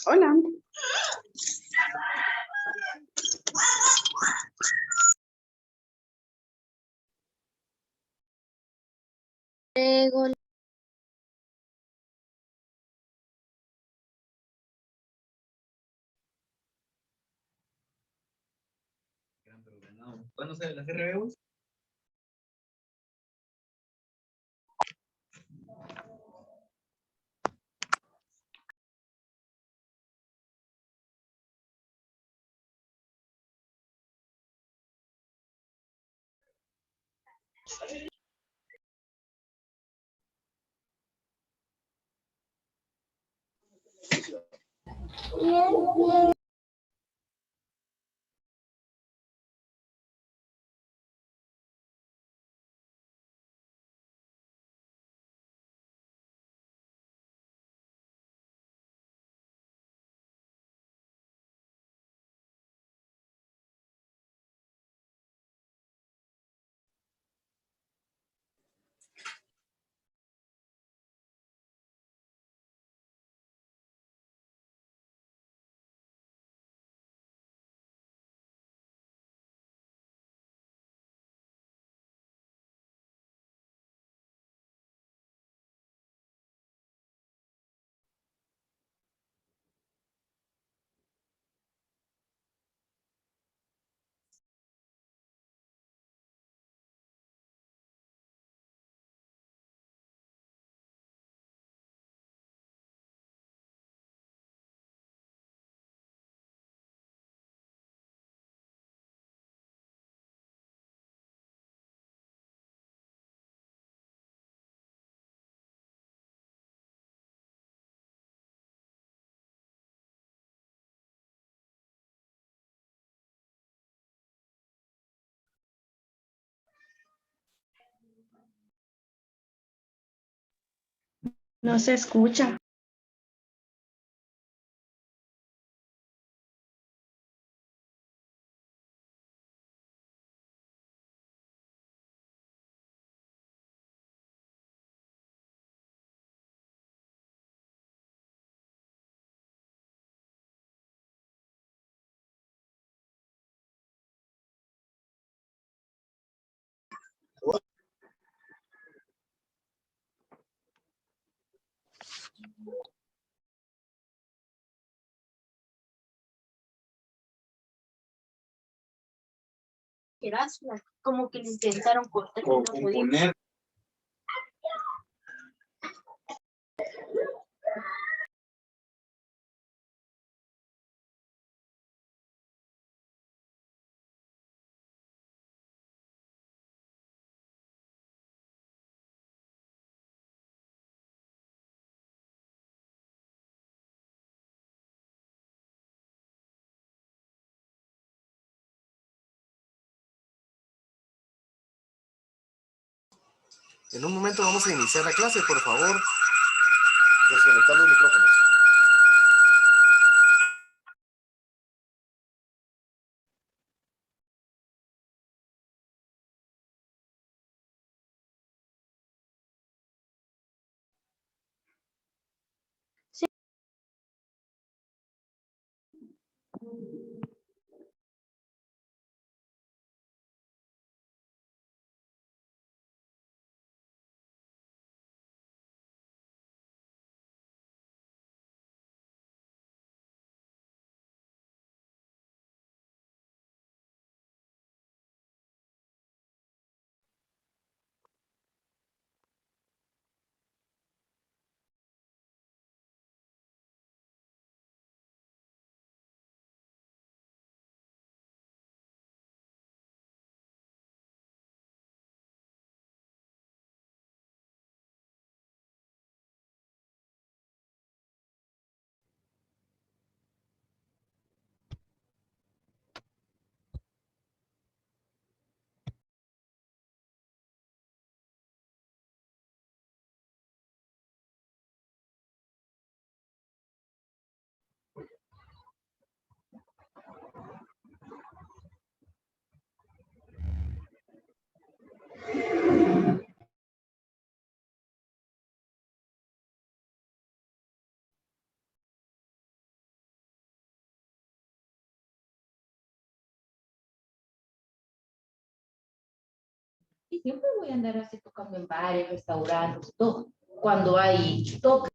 Hola. Luego, ¿Cuándo se las RBU? No se escucha. como que le intentaron cortar y no podían. En un momento vamos a iniciar la clase, por favor, desconectar los micrófonos. Y siempre voy a andar así tocando en bares, restaurantes, todo. Cuando hay toque.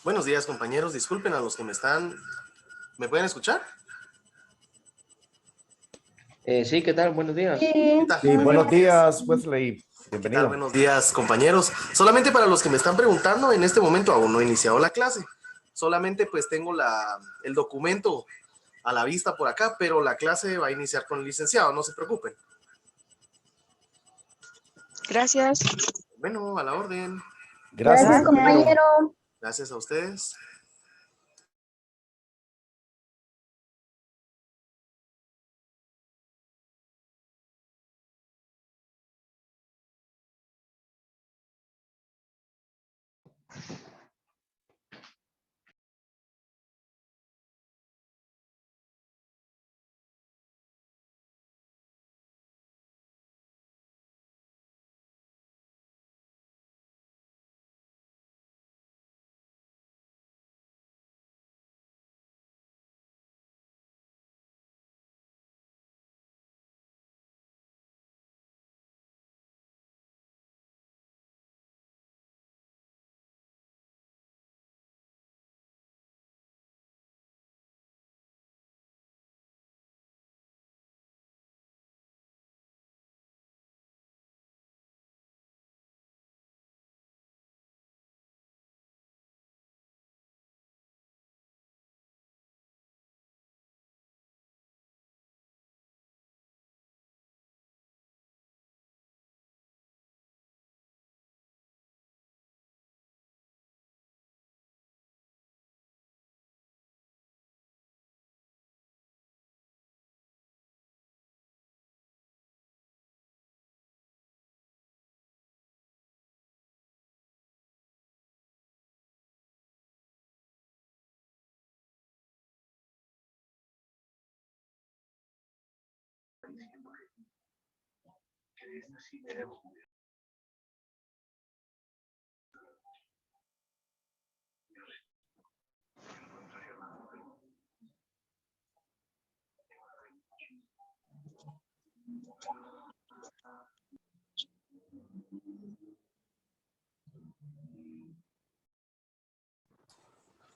Buenos días, compañeros. Disculpen a los que me están... ¿Me pueden escuchar? Sí, ¿qué tal? Buenos días. ¿Qué tal? Sí, Muy buenos días, Wesley. ¿Qué tal? Bienvenido. Buenos días, compañeros. Solamente para los que me están preguntando, en este momento aún no he iniciado la clase. Solamente pues tengo el documento a la vista por acá, pero la clase va a iniciar con el licenciado, no se preocupen. Gracias. Bueno, a la orden. Gracias, compañero. Gracias a ustedes.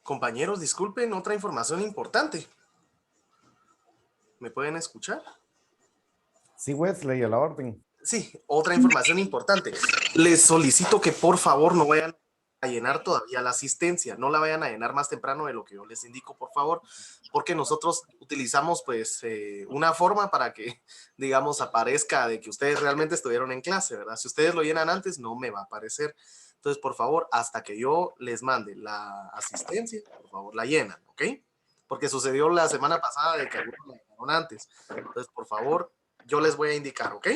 Compañeros, disculpen, otra información importante. ¿Me pueden escuchar? Sí, Wesley, a la orden. Sí, otra información importante. Les solicito que por favor no vayan a llenar todavía la asistencia, no la vayan a llenar más temprano de lo que yo les indico, por favor, porque nosotros utilizamos pues una forma para que, digamos, aparezca de que ustedes realmente estuvieron en clase, ¿verdad? Si ustedes lo llenan antes, no me va a aparecer. Entonces, por favor, hasta que yo les mande la asistencia, por favor, la llenan, ¿ok? porque sucedió la semana pasada de que algunos la dejaron antes. Entonces, por favor, yo les voy a indicar, ¿ok?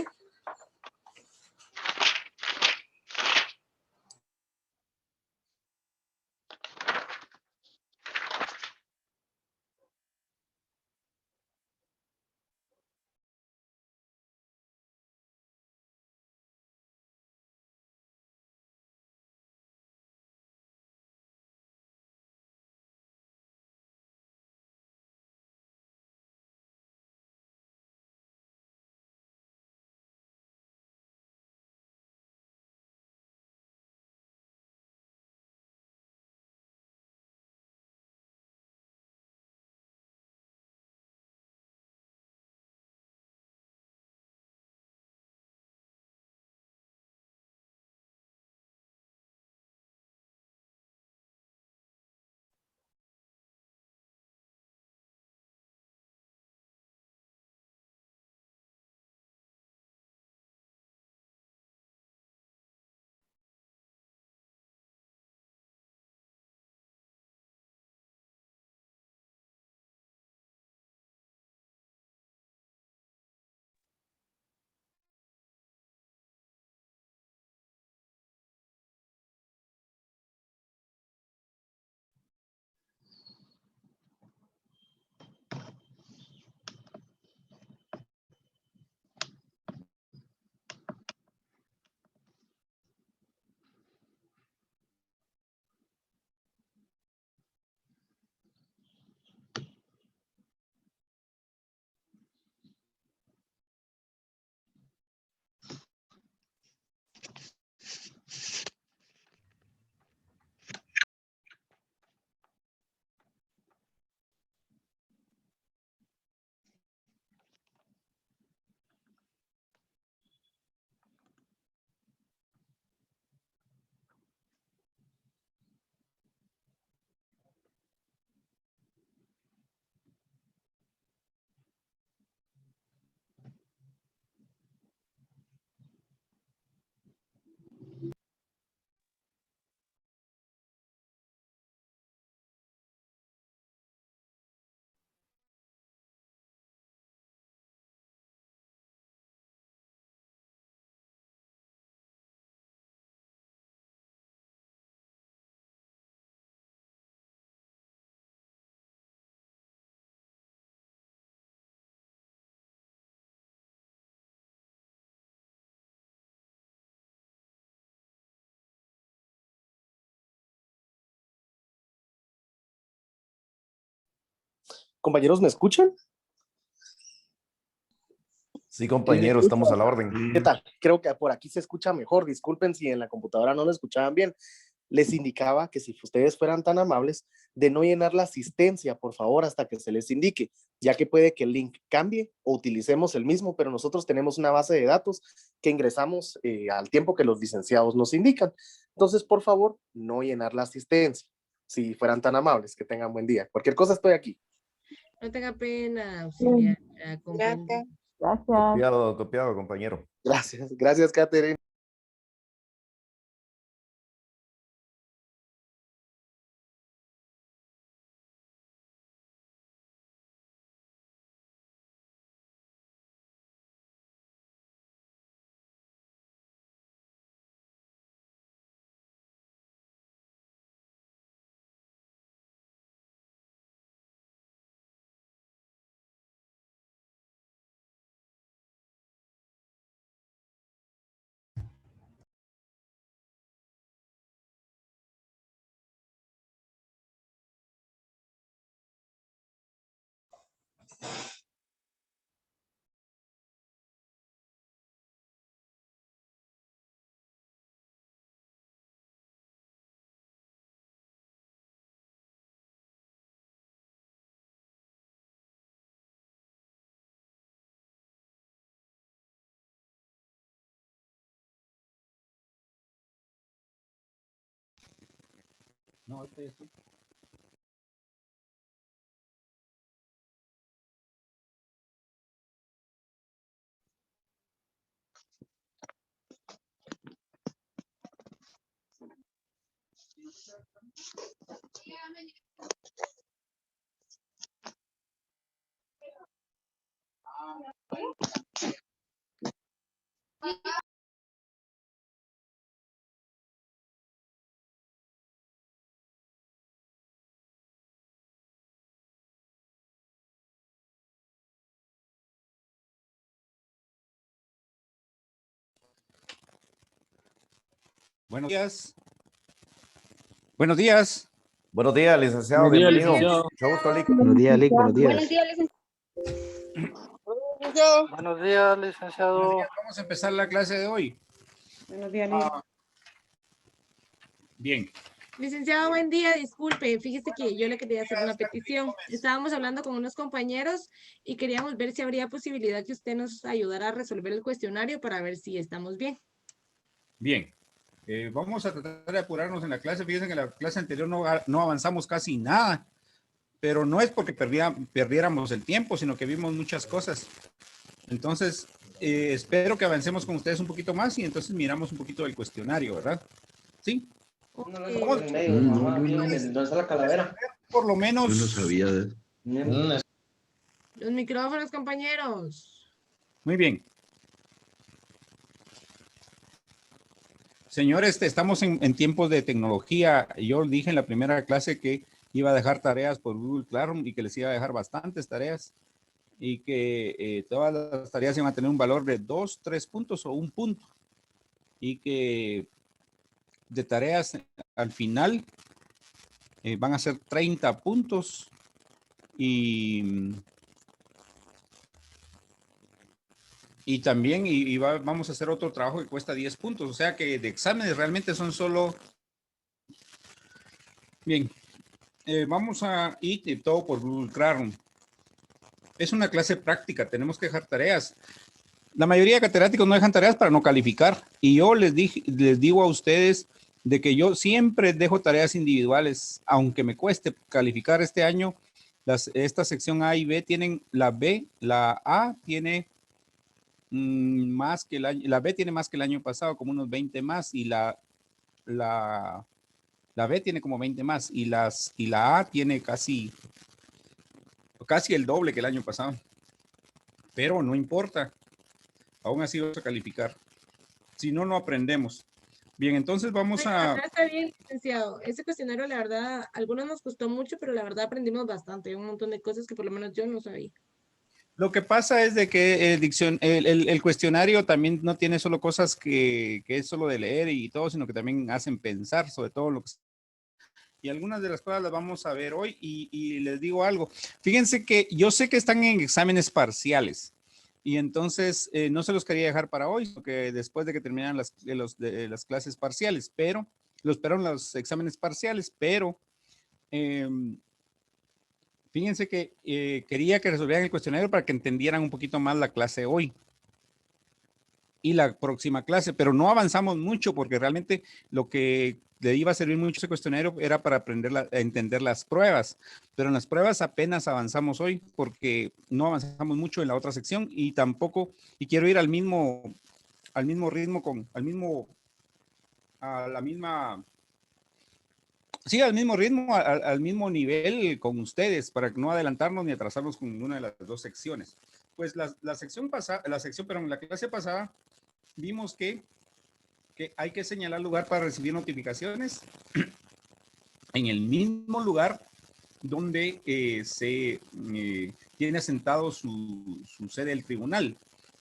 Compañeros, ¿me escuchan? Sí, compañero, estamos a la orden. ¿Qué tal? Creo que por aquí se escucha mejor. Disculpen si en la computadora no lo escuchaban bien. Les indicaba que si ustedes fueran tan amables de no llenar la asistencia, por favor, hasta que se les indique, ya que puede que el link cambie o utilicemos el mismo, pero nosotros tenemos una base de datos que ingresamos al tiempo que los licenciados nos indican. Entonces, por favor, no llenar la asistencia. Si fueran tan amables, que tengan buen día. Cualquier cosa, estoy aquí. No tenga pena, auxiliar. Gracias. Copiado, copiado, compañero. Gracias, gracias, Catherine. No, estoy así. Buenos días. Buenos días. Buenos días, licenciado. Buenos días, Bienvenido. licenciado. Mucho gusto, Lic. Buenos días, Lic. Buenos días. Buenos días, licenciado. Buenos días, licenciado. Buenos días. Vamos a empezar la clase de hoy. Buenos días, Liz. Bien. Licenciado, buen día. Disculpe, fíjese que yo le quería hacer una petición. Estábamos hablando con unos compañeros y queríamos ver si habría posibilidad que usted nos ayudara a resolver el cuestionario para ver si estamos bien. Bien. Vamos a tratar de apurarnos en la clase. Fíjense que en la clase anterior no avanzamos casi nada, pero no es porque perdiéramos el tiempo, sino que vimos muchas cosas. Entonces, espero que avancemos con ustedes un poquito más y entonces miramos un poquito del cuestionario, ¿verdad? ¿Sí? ¿Dónde está la calavera? Por lo menos. Yo no sabía de eso. Los micrófonos, compañeros. Muy bien. Señores, estamos en tiempos de tecnología. Yo dije en la primera clase que iba a dejar tareas por Google Classroom y que les iba a dejar bastantes tareas y que todas las tareas iban a tener un valor de 2, 3 puntos o 1 punto y que de tareas al final van a ser 30 puntos y también vamos a hacer otro trabajo que cuesta 10 puntos, o sea que de exámenes realmente son solo... Bien, vamos a ir todo por Google Classroom. Es una clase práctica, tenemos que dejar tareas. La mayoría de catedráticos no dejan tareas para no calificar y yo les digo a ustedes de que yo siempre dejo tareas individuales, aunque me cueste calificar este año. Esta sección A y B tienen la A tiene más que el año, la B tiene más que el año pasado, como unos 20 más, y la B tiene como 20 más, y la A tiene casi el doble que el año pasado. Pero no importa, aún así vamos a calificar. Si no, no aprendemos. Bien, entonces vamos a... Está bien, licenciado. Ese cuestionario, la verdad, a algunos nos costó mucho, pero la verdad aprendimos bastante. Hay un montón de cosas que por lo menos yo no sabía. Lo que pasa es de que el cuestionario también no tiene solo cosas que es solo de leer y todo, sino que también hacen pensar sobre todo lo que... Y algunas de las cosas las vamos a ver hoy y les digo algo. Fíjense que yo sé que están en exámenes parciales y entonces no se los quería dejar para hoy, porque después de que terminaran las clases parciales, pero los exámenes parciales, pero fíjense que quería que resolvieran el cuestionario para que entendieran un poquito más la clase hoy y la próxima clase, pero no avanzamos mucho porque realmente lo que le iba a servir mucho ese cuestionario era para aprender a entender las pruebas, pero en las pruebas apenas avanzamos hoy porque no avanzamos mucho en la otra sección y tampoco, y quiero ir al mismo ritmo al mismo ritmo, al mismo nivel con ustedes para no adelantarnos ni atrasarnos con ninguna de las dos secciones. Pues la clase pasada vimos que hay que señalar lugar para recibir notificaciones en el mismo lugar donde se tiene asentado su sede del tribunal.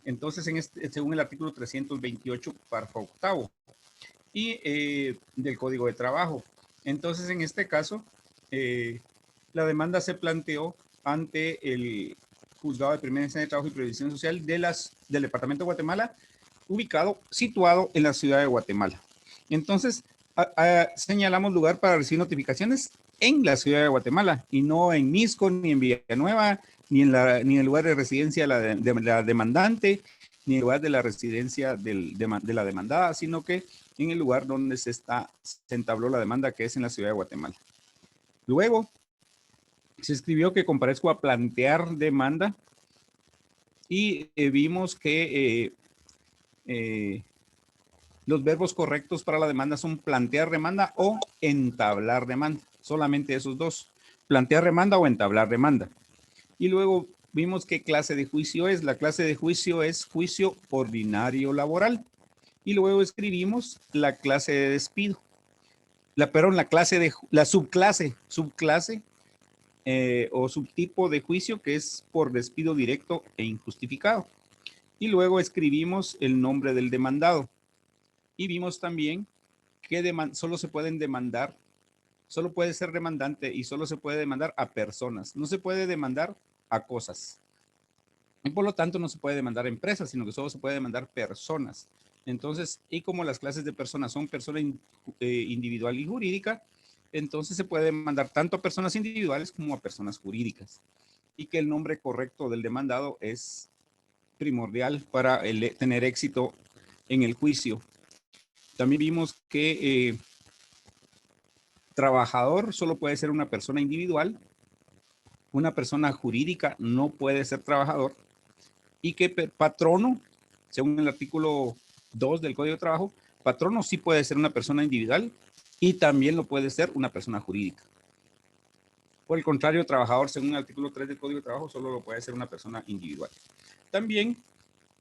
Entonces, según el artículo 328, párrafo octavo, y del Código de Trabajo. Entonces, en este caso, la demanda se planteó ante el Juzgado de Primera Instancia de Trabajo y Previsión Social del Departamento de Guatemala, situado en la ciudad de Guatemala. Entonces, señalamos lugar para recibir notificaciones en la ciudad de Guatemala y no en Misco, ni en Villanueva, ni en el lugar de residencia de la demandante, ni en el lugar de la residencia de la demandada, sino que en el lugar donde se entabló la demanda, que es en la ciudad de Guatemala. Luego, se escribió que comparezco a plantear demanda y vimos que los verbos correctos para la demanda son plantear demanda o entablar demanda. Solamente esos dos, plantear demanda o entablar demanda. Y luego vimos qué clase de juicio es. La clase de juicio es juicio ordinario laboral. Y luego escribimos la clase de despido. La subclase o subtipo de juicio, que es por despido directo e injustificado. Y luego escribimos el nombre del demandado. Y vimos también que solo se pueden demandar, solo puede ser demandante y solo se puede demandar a personas. No se puede demandar a cosas. Y por lo tanto no se puede demandar a empresas, sino que solo se puede demandar personas. Entonces, y como las clases de personas son persona individual y jurídica, entonces se puede demandar tanto a personas individuales como a personas jurídicas. Y que el nombre correcto del demandado es primordial para tener éxito en el juicio. También vimos que trabajador solo puede ser una persona individual, una persona jurídica no puede ser trabajador, y que patrono, según el artículo 2 del Código de Trabajo, patrono sí puede ser una persona individual y también lo puede ser una persona jurídica. Por el contrario, trabajador, según el artículo 3 del Código de Trabajo, solo lo puede ser una persona individual. También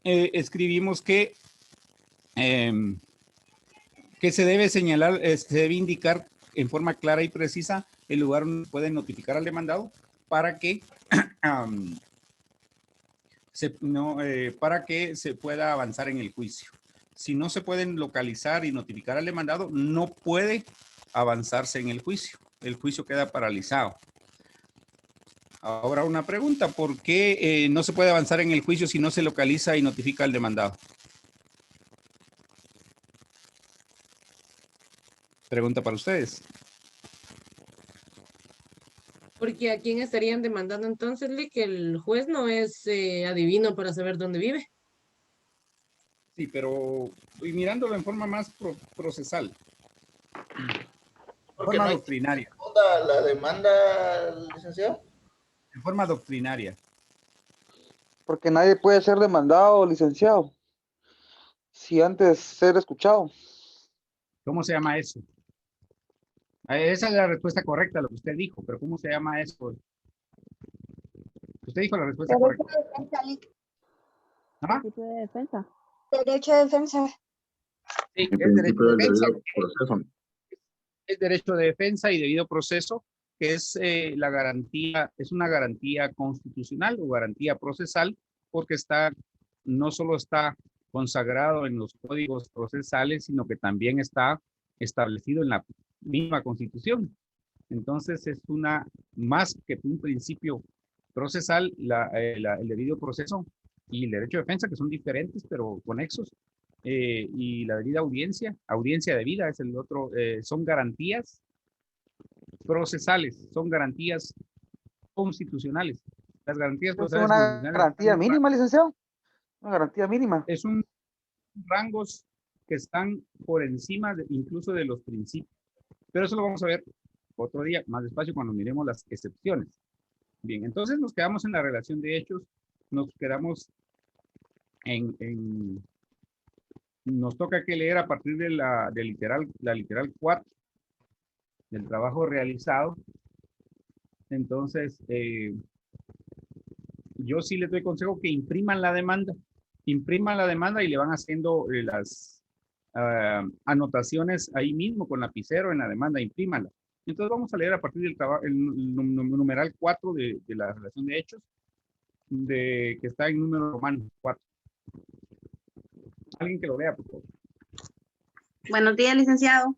escribimos que se debe señalar, se debe indicar en forma clara y precisa el lugar donde pueden notificar al demandado para que para que se pueda avanzar en el juicio. Si no se pueden localizar y notificar al demandado, no puede avanzarse en el juicio. El juicio queda paralizado. Ahora una pregunta, ¿por qué no se puede avanzar en el juicio si no se localiza y notifica al demandado? Pregunta para ustedes. Porque a quién estarían demandando entonces, Lee, que el juez no es adivino para saber dónde vive. Sí, pero y mirándolo en forma más procesal. En forma doctrinaria. ¿La demanda, licenciado? En forma doctrinaria. Porque nadie puede ser demandado, licenciado, si antes ser escuchado. ¿Cómo se llama eso? Esa es la respuesta correcta, lo que usted dijo, pero ¿cómo se llama eso? Usted dijo la respuesta correcta. ¿Ah? Principio de defensa. Derecho de defensa. Sí, es derecho de defensa. Es derecho de defensa y debido proceso, que es la garantía, es una garantía constitucional o garantía procesal, porque no solo está consagrado en los códigos procesales, sino que también está establecido en la misma Constitución. Entonces es más que un principio procesal, el debido proceso y el derecho de defensa, que son diferentes pero conexos, y la debida audiencia debida es el otro, son garantías procesales, son garantías constitucionales. Las garantías Es procesales una constitucionales garantía mínima, licenciado. Una garantía mínima. es un rangos que están por encima incluso de los principios. Pero eso lo vamos a ver otro día, más despacio, cuando miremos las excepciones. Bien, entonces nos quedamos en la relación de hechos, nos quedamos nos toca que leer a partir de la literal 4 del trabajo realizado. Entonces, yo sí les doy consejo que impriman la demanda y le van haciendo las anotaciones ahí mismo con lapicero en la demanda, imprímanla. Entonces vamos a leer a partir del numeral 4 de la relación de hechos, que está en número romano 4. Alguien que lo lea, por favor. Buenos días, licenciado.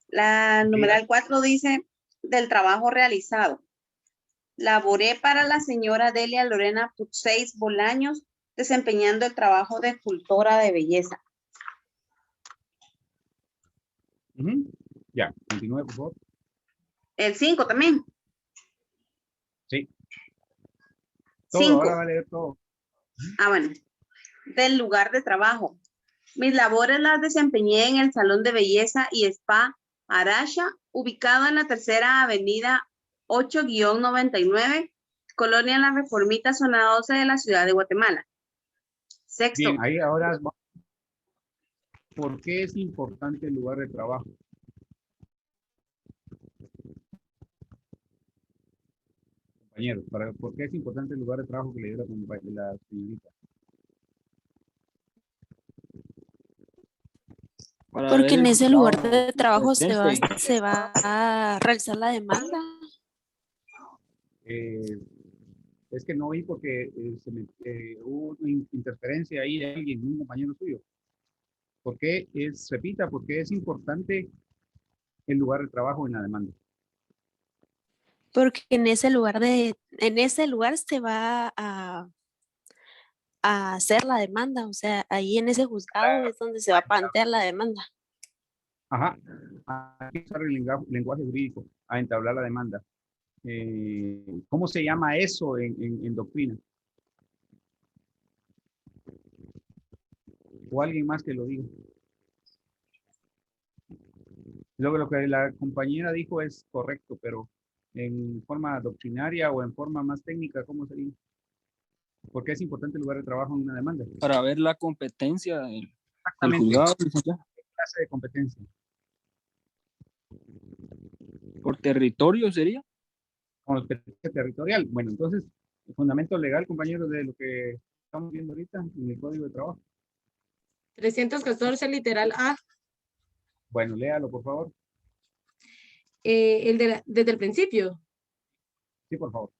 La numeral 4 dice, del trabajo realizado. Laboré para la señora Delia Lorena Puxeis Bolaños, desempeñando el trabajo de escultora de belleza. Ya, continúe, por favor. El 5 también. Sí. 5. Ahora va a leer todo. Bueno. Del lugar de trabajo. Mis labores las desempeñé en el Salón de Belleza y Spa Aracha, ubicado en la 3ª Avenida 8-99, Colonia La Reformita, zona 12 de la ciudad de Guatemala. 6. Bien, ahí ahora, ¿por qué es importante el lugar de trabajo? Compañeros, ¿por qué es importante el lugar de trabajo que le dio la señorita? Porque en ese lugar de trabajo se va a realizar la demanda. Es que no vi porque hubo una interferencia ahí de alguien, un compañero suyo. ¿Por qué repita, por qué es importante el lugar de trabajo en la demanda? Porque en ese lugar se va a hacer la demanda, o sea, ahí en ese juzgado es donde se va a plantear la demanda. Ajá, hay que usar el lenguaje jurídico a entablar la demanda. ¿Cómo se llama eso en doctrina? O alguien más que lo diga. Luego lo que la compañera dijo es correcto, pero en forma doctrinaria o en forma más técnica, ¿cómo sería? ¿Por qué es importante el lugar de trabajo en una demanda? Para ver la competencia del Exactamente. juzgado, ¿Qué clase de competencia? por territorio sería. Competencia territorial. Bueno, entonces, el fundamento legal, compañeros, de lo que estamos viendo ahorita en el Código de Trabajo. 314, literal A. Bueno, léalo, por favor. Desde el principio. Sí, por favor.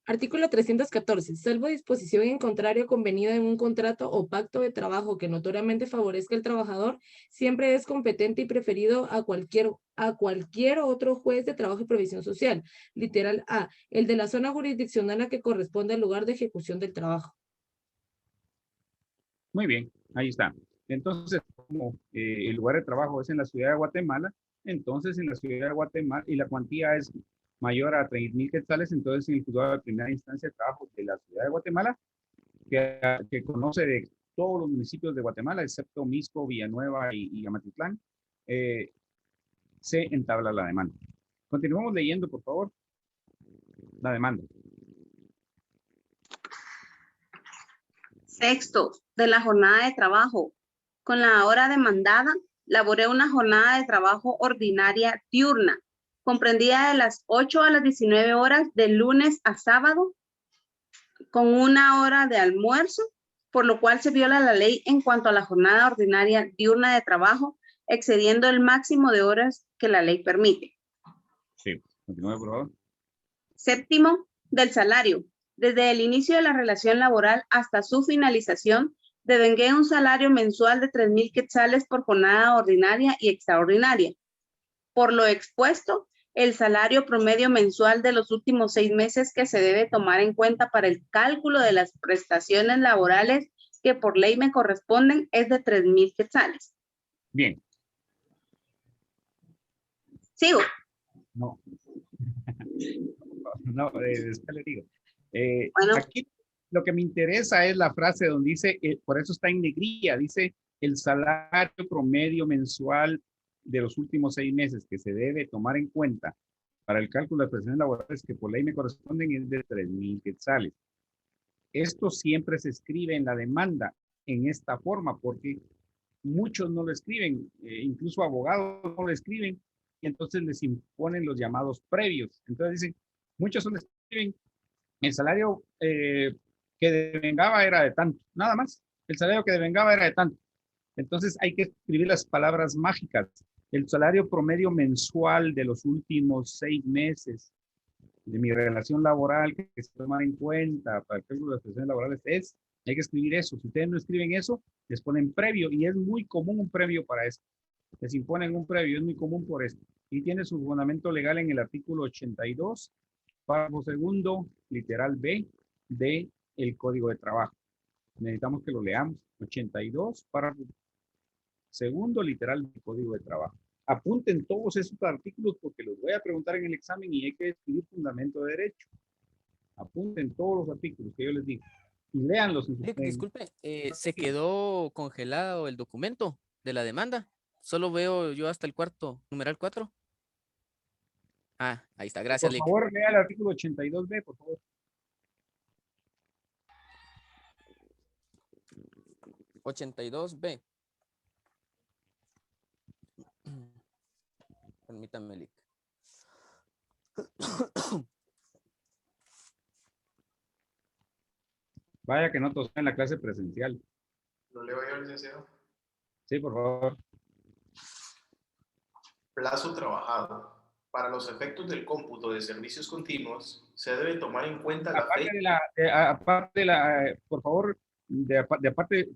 Artículo 314. Salvo disposición en contrario convenida en un contrato o pacto de trabajo que notoriamente favorezca al trabajador, siempre es competente y preferido a cualquier otro juez de trabajo y previsión social. Literal A. El de la zona jurisdiccional a que corresponde al lugar de ejecución del trabajo. Muy bien, ahí está. Entonces, como el lugar de trabajo es en la ciudad de Guatemala, entonces en la ciudad de Guatemala, y la cuantía es mayor a 30,000 quetzales, entonces en el juzgado de primera instancia de trabajo de la ciudad de Guatemala, que conoce de todos los municipios de Guatemala, excepto Misco, Villanueva y Amatitlán, se entabla la demanda. Continuamos leyendo, por favor, la demanda. Sexto, de la jornada de trabajo. Con la hora demandada, laboré una jornada de trabajo ordinaria diurna, comprendida de las 8 a las 19 horas de lunes a sábado, con una hora de almuerzo, por lo cual se viola la ley en cuanto a la jornada ordinaria diurna de trabajo, excediendo el máximo de horas que la ley permite. Sí, continúe, por favor. Séptimo, del salario. Desde el inicio de la relación laboral hasta su finalización, devengué un salario mensual de 3,000 quetzales por jornada ordinaria y extraordinaria. Por lo expuesto, el salario promedio mensual de los últimos 6 meses que se debe tomar en cuenta para el cálculo de las prestaciones laborales que por ley me corresponden es de 3,000 quetzales. Bien. ¿Sigo? No. No, después le digo. Bueno. Aquí lo que me interesa es la frase donde dice, por eso está en negrilla, dice el salario promedio mensual de los últimos 6 meses que se debe tomar en cuenta para el cálculo de prestaciones laborales que por ley me corresponden es de 3,000 quetzales. Esto siempre se escribe en la demanda en esta forma porque muchos no lo escriben, incluso abogados no lo escriben y entonces les imponen los llamados previos. Entonces dicen, muchos solo escriben el salario que devengaba era de tanto, nada más. El salario que devengaba era de tanto. Entonces hay que escribir las palabras mágicas. El salario promedio mensual de los últimos 6 meses de mi relación laboral que se toma en cuenta para el cálculo de las prestaciones laborales es, hay que escribir eso. Si ustedes no escriben eso, les ponen previo y es muy común un previo para esto. Les imponen un previo, es muy común por esto. Y tiene su fundamento legal en el artículo 82, párrafo segundo, literal B, de el Código de Trabajo. Necesitamos que lo leamos. 82, párrafo segundo, literal del Código de Trabajo. Apunten todos esos artículos porque los voy a preguntar en el examen y hay que escribir fundamento de derecho. Apunten todos los artículos que yo les digo y léanlos. Disculpe, ¿se quedó congelado el documento de la demanda? Solo veo yo hasta el cuarto, numeral 4. Ah, ahí está, gracias. Por favor, lea el artículo 82B, por favor. 82B. Permítame, Lick. Vaya que no todos en la clase presencial. ¿Lo leo yo, licenciado? Sí, por favor. Plazo trabajado. Para los efectos del cómputo de servicios continuos, se debe tomar en cuenta la fecha. Por favor, aparte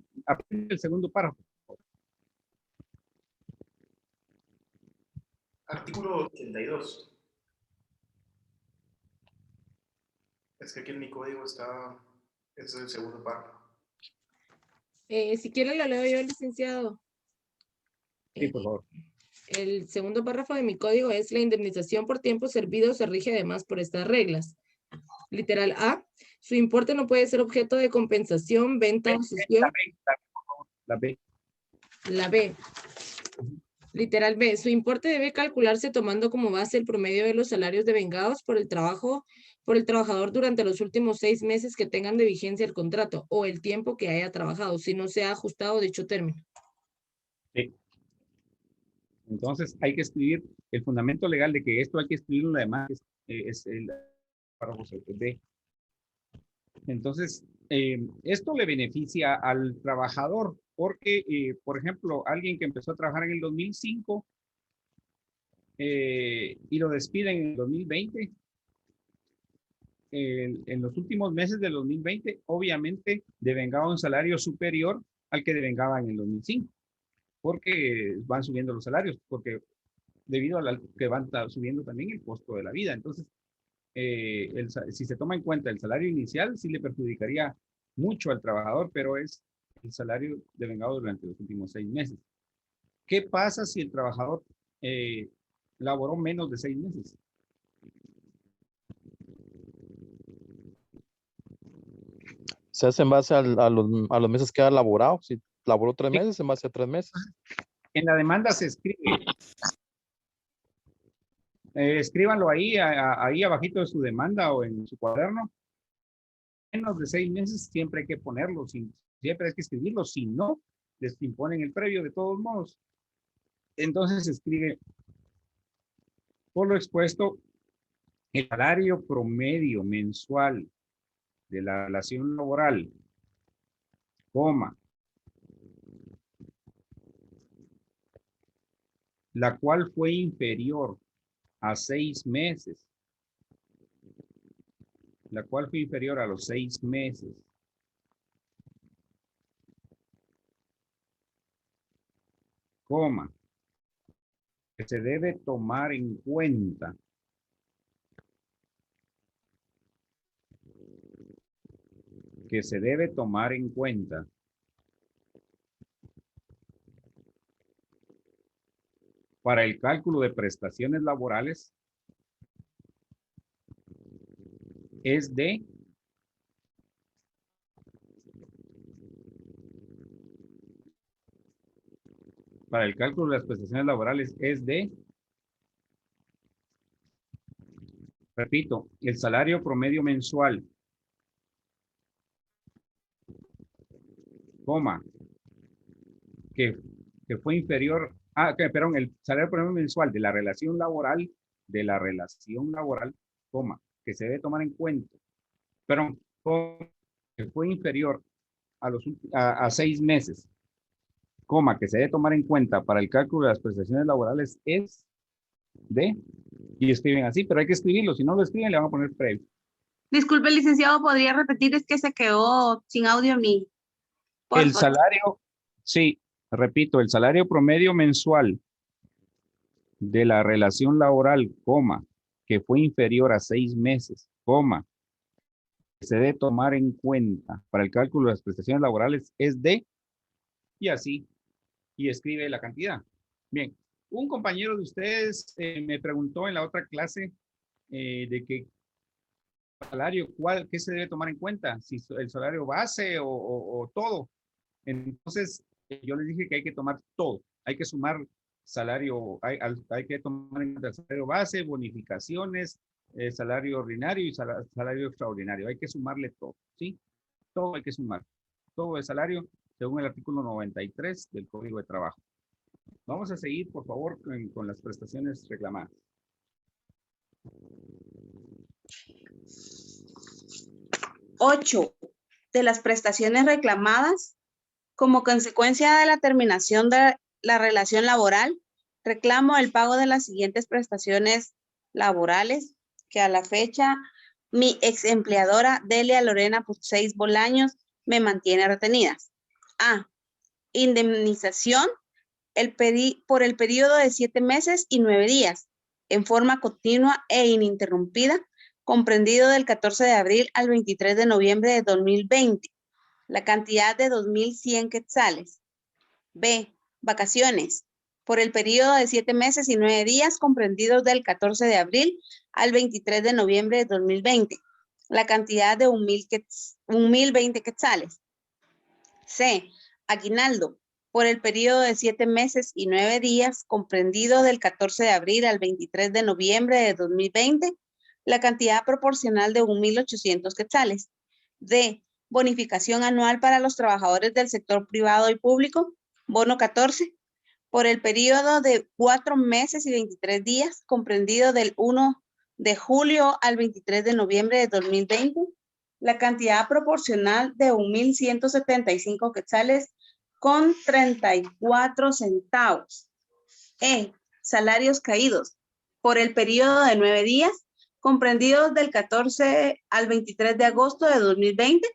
del segundo párrafo. Artículo 82. Es que aquí en mi código está, es el segundo párrafo. Si quiere lo leo yo, licenciado. Sí, por favor. El segundo párrafo de mi código es: la indemnización por tiempo servido se rige además por estas reglas. Literal A, su importe no puede ser objeto de compensación, venta o cesión. La B. La B. Literal B, su importe debe calcularse tomando como base el promedio de los salarios devengados por el trabajador durante los últimos 6 meses que tengan de vigencia el contrato o el tiempo que haya trabajado, si no se ha ajustado dicho término. Sí. Entonces hay que escribir el fundamento legal de que esto hay que escribirlo, además es el párrafo B. Entonces, esto le beneficia al trabajador porque, por ejemplo, alguien que empezó a trabajar en el 2005 y lo despiden en el 2020, en los últimos meses del 2020, obviamente devengaba un salario superior al que devengaba en el 2005, porque van subiendo los salarios, porque debido a que van subiendo también el costo de la vida. Entonces, si se toma en cuenta el salario inicial, sí le perjudicaría mucho al trabajador, pero es el salario devengado durante los últimos 6 meses. ¿Qué pasa si el trabajador laboró menos de 6 meses? Se hace en base a los meses que ha laborado. Si laboró 3 meses, en base a 3 meses. En la demanda se escribe. Escríbanlo ahí abajito de su demanda o en su cuaderno. Menos de 6 meses siempre hay que ponerlo, siempre hay que escribirlo, si no, les imponen el previo de todos modos. Entonces se escribe: por lo expuesto, el salario promedio mensual de la relación laboral, coma, la cual fue inferior a 6 meses, la cual fue inferior a los 6 meses, coma, que se debe tomar en cuenta para el cálculo de prestaciones laborales es de repito, el salario promedio mensual, coma, que fue inferior, perdón, el salario promedio mensual de la relación laboral, coma, que se debe tomar en cuenta, perdón, que fue inferior a 6 meses, coma, que se debe tomar en cuenta para el cálculo de las prestaciones laborales es de, y escriben así, pero hay que escribirlo, si no lo escriben le van a poner previo. Disculpe, licenciado, ¿podría repetir? Es que se quedó sin audio a mí. El salario, sí, repito, el salario promedio mensual de la relación laboral, coma, que fue inferior a 6 meses, coma, que se debe tomar en cuenta para el cálculo de las prestaciones laborales es de, y así, y escribe la cantidad. Bien, un compañero de ustedes me preguntó en la otra clase de qué salario, qué se debe tomar en cuenta, si el salario base o todo. Entonces, yo les dije que hay que tomar todo, hay que sumar salario, hay que tomar en cuenta el salario base, bonificaciones, salario ordinario y salario extraordinario, hay que sumarle todo, ¿sí? Todo hay que sumar, todo el salario según el artículo 93 del Código de Trabajo. Vamos a seguir, por favor, con las prestaciones reclamadas. Ocho, de las prestaciones reclamadas, como consecuencia de la terminación de la relación laboral, reclamo el pago de las siguientes prestaciones laborales que a la fecha mi ex empleadora Delia Lorena Pucéis Bolaños me mantiene retenidas. A. Indemnización por el periodo de 7 meses y 9 días, en forma continua e ininterrumpida, comprendido del 14 de abril al 23 de noviembre de 2020, la cantidad de 2.100 quetzales. B. Vacaciones, por el periodo de 7 meses y 9 días, comprendidos del 14 de abril al 23 de noviembre de 2020, la cantidad de 1.020 quetzales. C. Aguinaldo, por el periodo de 7 meses y 9 días, comprendido del 14 de abril al 23 de noviembre de 2020, la cantidad proporcional de 1.800 quetzales. D. Bonificación anual para los trabajadores del sector privado y público, bono 14, por el periodo de 4 meses y 23 días, comprendido del 1 de julio al 23 de noviembre de 2020, la cantidad proporcional de 1.175 quetzales con 34 centavos. E. Salarios caídos, por el periodo de 9 días, comprendidos del 14 al 23 de agosto de 2020,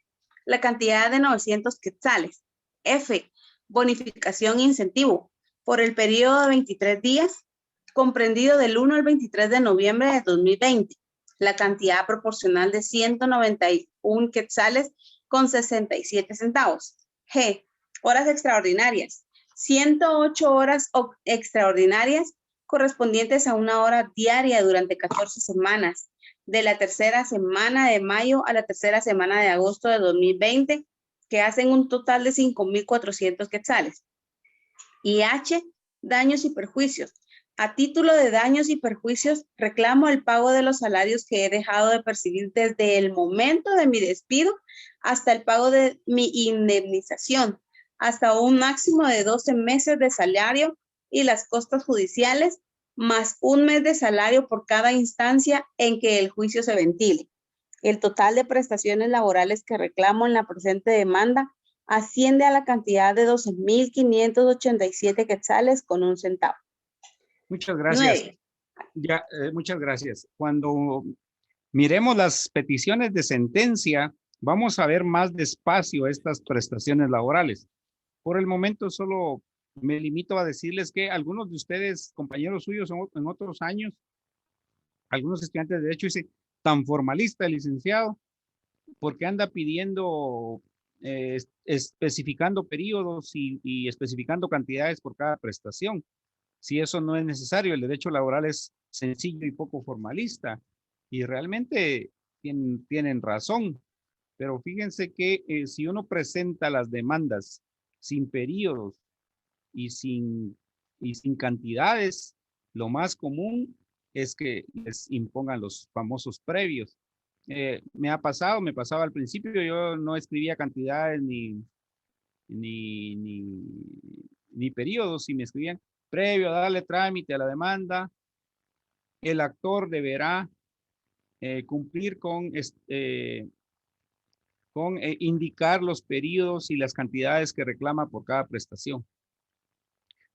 la cantidad de 900 quetzales. F. Bonificación e incentivo, por el periodo de 23 días, comprendido del 1 al 23 de noviembre de 2020, la cantidad proporcional de 191 quetzales con 67 centavos. G. Horas extraordinarias, 108 horas extraordinarias correspondientes a una hora diaria durante 14 semanas, de la tercera semana de mayo a la tercera semana de agosto de 2020, que hacen un total de 5.400 quetzales. Y H. Daños y perjuicios. A título de daños y perjuicios, reclamo el pago de los salarios que he dejado de percibir desde el momento de mi despido hasta el pago de mi indemnización, hasta un máximo de 12 meses de salario y las costas judiciales, más un mes de salario por cada instancia en que el juicio se ventile. El total de prestaciones laborales que reclamo en la presente demanda asciende a la cantidad de 12.587 quetzales con 1 centavo. Muchas gracias. Ya, muchas gracias. Cuando miremos las peticiones de sentencia, vamos a ver más despacio estas prestaciones laborales. Por el momento solo me limito a decirles que algunos de ustedes, compañeros suyos en otros años, algunos estudiantes de Derecho, dicen, tan formalista el licenciado, porque anda pidiendo, especificando periodos y especificando cantidades por cada prestación. Si eso no es necesario, el derecho laboral es sencillo y poco formalista. Y realmente tienen razón. Pero fíjense que si uno presenta las demandas sin periodos y sin cantidades, lo más común es que les impongan los famosos previos. Me pasaba al principio, yo no escribía cantidades ni periodos, y me escribían previo a darle trámite a la demanda, el actor deberá cumplir con indicar los periodos y las cantidades que reclama por cada prestación.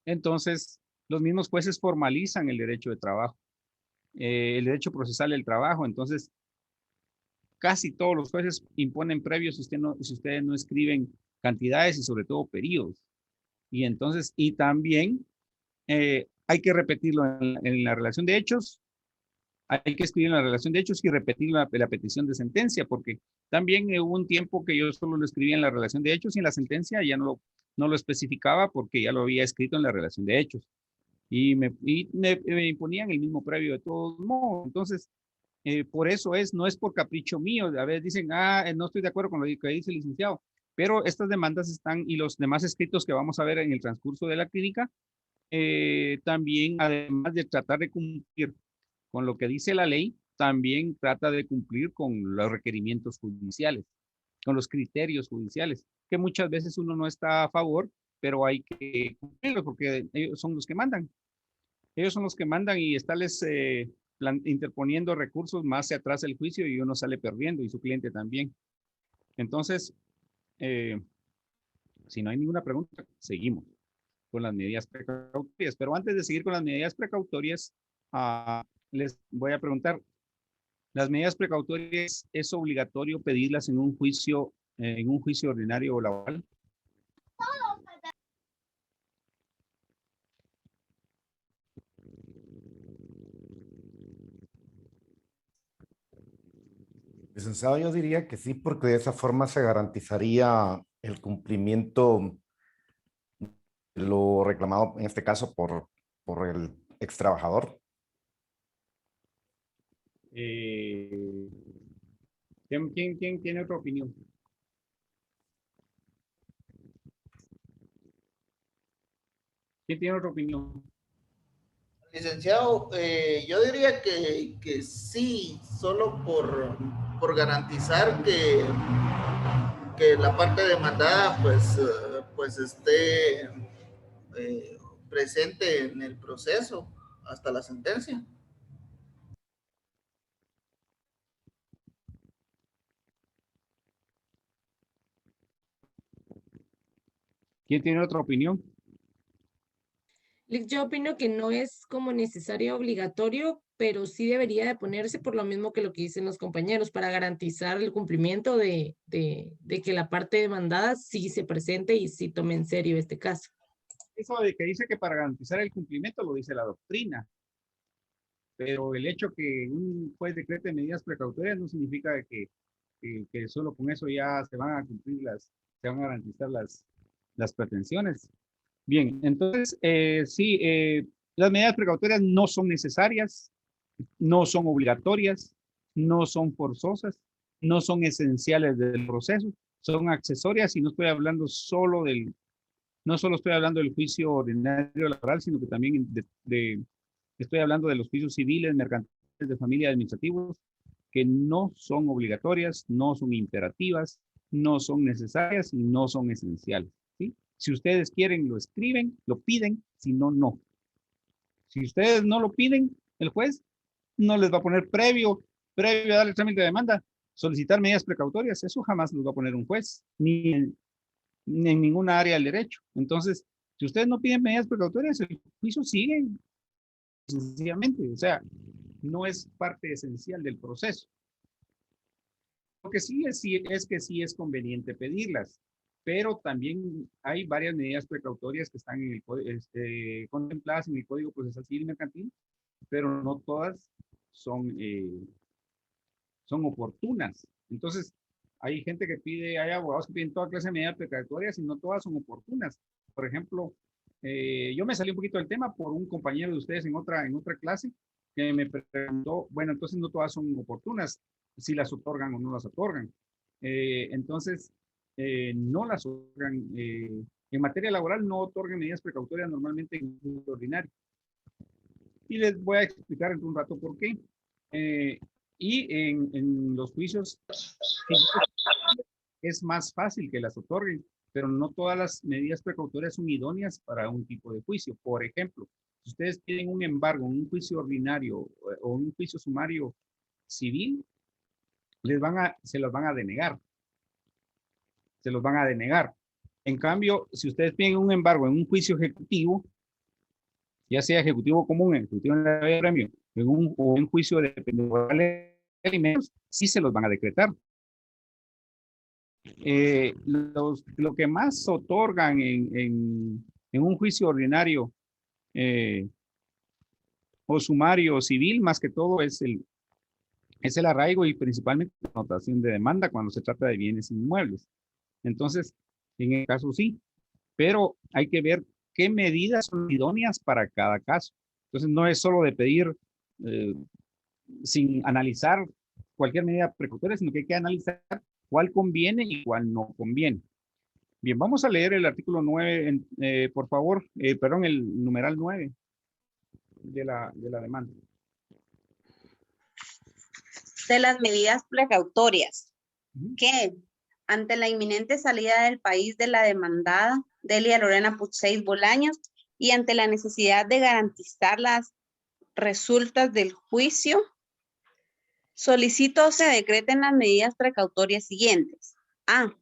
Entonces, los mismos jueces formalizan el derecho de trabajo, el derecho procesal del trabajo. Entonces, casi todos los jueces imponen previos si ustedes no escriben cantidades y sobre todo periodos. Y entonces, y también hay que repetirlo en la relación de hechos. Hay que escribir la relación de hechos y repetir la petición de sentencia, porque también hubo un tiempo que yo solo lo escribía en la relación de hechos y en la sentencia ya no lo especificaba porque ya lo había escrito en la relación de hechos. Y me imponían el mismo previo de todos modos. Entonces, por eso no es por capricho mío. A veces dicen, no estoy de acuerdo con lo que dice el licenciado, pero estas demandas están, y los demás escritos que vamos a ver en el transcurso de la clínica, también, además de tratar de cumplir con lo que dice la ley, también trata de cumplir con los requerimientos judiciales, con los criterios judiciales, que muchas veces uno no está a favor, pero hay que cumplirlos porque ellos son los que mandan. Ellos son los que mandan y estarles interponiendo recursos más se atrasa el juicio y uno sale perdiendo y su cliente también. Entonces, si no hay ninguna pregunta, seguimos con las medidas precautorias. Pero antes de seguir con las medidas precautorias, les voy a preguntar, ¿las medidas precautorias es obligatorio pedirlas en un juicio ordinario o laboral? Licenciado, yo diría que sí, porque de esa forma se garantizaría el cumplimiento de lo reclamado, en este caso, por el ex trabajador. ¿Quién tiene otra opinión? ¿Quién tiene otra opinión? Licenciado, yo diría que sí, solo por garantizar que la parte demandada pues esté presente en el proceso hasta la sentencia. ¿Quién tiene otra opinión? Yo opino que no es como necesario obligatorio, pero sí debería de ponerse por lo mismo que lo que dicen los compañeros, para garantizar el cumplimiento de que la parte demandada sí se presente y sí tome en serio este caso. Eso de que dice que para garantizar el cumplimiento lo dice la doctrina, pero el hecho que un juez decrete medidas precautorias no significa que solo con eso ya se van a cumplir se van a garantizar las pretensiones. Bien, entonces, sí, las medidas precautorias no son necesarias, no son obligatorias, no son forzosas, no son esenciales del proceso, son accesorias y no estoy hablando no solo estoy hablando del juicio ordinario laboral, sino que también estoy hablando de los juicios civiles, mercantiles, de familia, administrativos, que no son obligatorias, no son imperativas, no son necesarias y no son esenciales, ¿sí? Si ustedes quieren, lo escriben, lo piden, si no, no. Si ustedes no lo piden, el juez no les va a poner previo a darle trámite de demanda, solicitar medidas precautorias, eso jamás los va a poner un juez, ni en ninguna área del derecho. Entonces, si ustedes no piden medidas precautorias, el juicio sigue, sencillamente, o sea, no es parte esencial del proceso. Lo que sí es que sí es conveniente pedirlas, pero también hay varias medidas precautorias que están contempladas en el Código Procesal Civil y Mercantil, pero no todas son oportunas. Entonces, hay gente que hay abogados que piden toda clase de medidas precautorias y no todas son oportunas. Por ejemplo, yo me salí un poquito del tema por un compañero de ustedes en otra clase que me preguntó, bueno, entonces no todas son oportunas, si las otorgan o no las otorgan. Entonces, no las otorgan. En materia laboral no otorgan medidas precautorias normalmente en un juicio ordinario. Y les voy a explicar en un rato por qué. Y en los juicios es más fácil que las otorguen, pero no todas las medidas precautorias son idóneas para un tipo de juicio. Por ejemplo, si ustedes piden un embargo en un juicio ordinario o un juicio sumario civil, se los van a denegar. Se los van a denegar. En cambio, si ustedes piden un embargo en un juicio ejecutivo, ya sea ejecutivo común, ejecutivo en la de premio, o un juicio de alimentos, sí se los van a decretar. Lo que más otorgan en un juicio ordinario o sumario civil, más que todo, es el arraigo y principalmente la anotación de demanda cuando se trata de bienes inmuebles. Entonces, en el caso sí, pero hay que ver qué medidas son idóneas para cada caso. Entonces, no es solo de pedir sin analizar cualquier medida precautoria, sino que hay que analizar cuál conviene y cuál no conviene. Bien, vamos a leer el artículo 9, por favor, perdón, el numeral 9 de la demanda. De las medidas precautorias, que ante la inminente salida del país de la demandada Delia Lorena Puig Bolaños y ante la necesidad de garantizar las resultas del juicio, solicito se decreten las medidas precautorias siguientes. A.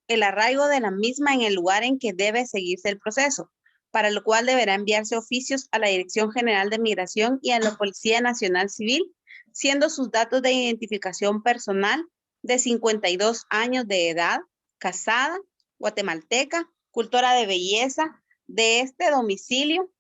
El arraigo de la misma en el lugar en que debe seguirse el proceso, para lo cual deberá enviarse oficios a la Dirección General de Migración y a la Policía Nacional Civil, siendo sus datos de identificación personal de 52 años de edad, casada, guatemalteca, cultora de belleza, de este domicilio,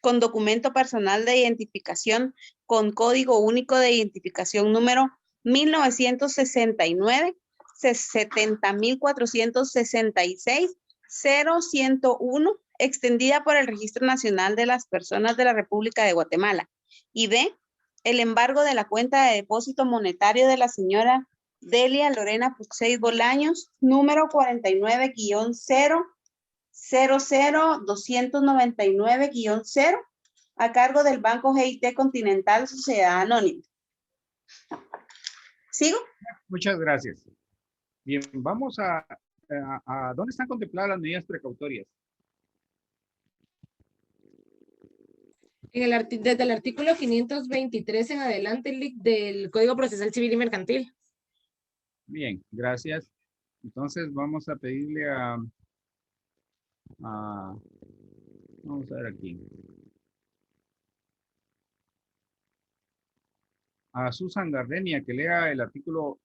con documento personal de identificación con código único de identificación número 1969, 70.466, 0101, extendida por el Registro Nacional de las Personas de la República de Guatemala. Y B, el embargo de la cuenta de depósito monetario de la señora Delia Lorena Puxey Bolaños, número 49-000-299-0, a cargo del Banco GIT Continental Sociedad Anónima. ¿Sigo? Muchas gracias. Bien, vamos a ¿dónde están contempladas las medidas precautorias? Desde el artículo 523 en adelante del Código Procesal Civil y Mercantil. Bien, gracias. Entonces vamos a pedirle vamos a ver aquí. A Susan Gardenia que lea el artículo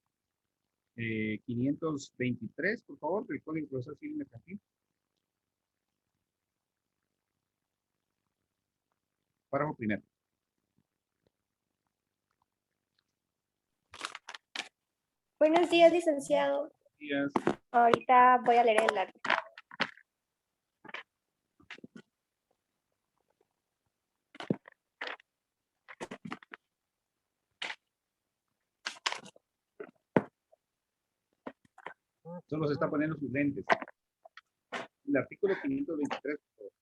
523, por favor, del Código Procesal Civil y Mercantil. Párrafo primero. Buenos días, licenciado. Buenos días. Ahorita voy a leer el artículo. Solo se está poniendo sus lentes. El artículo 523, por favor.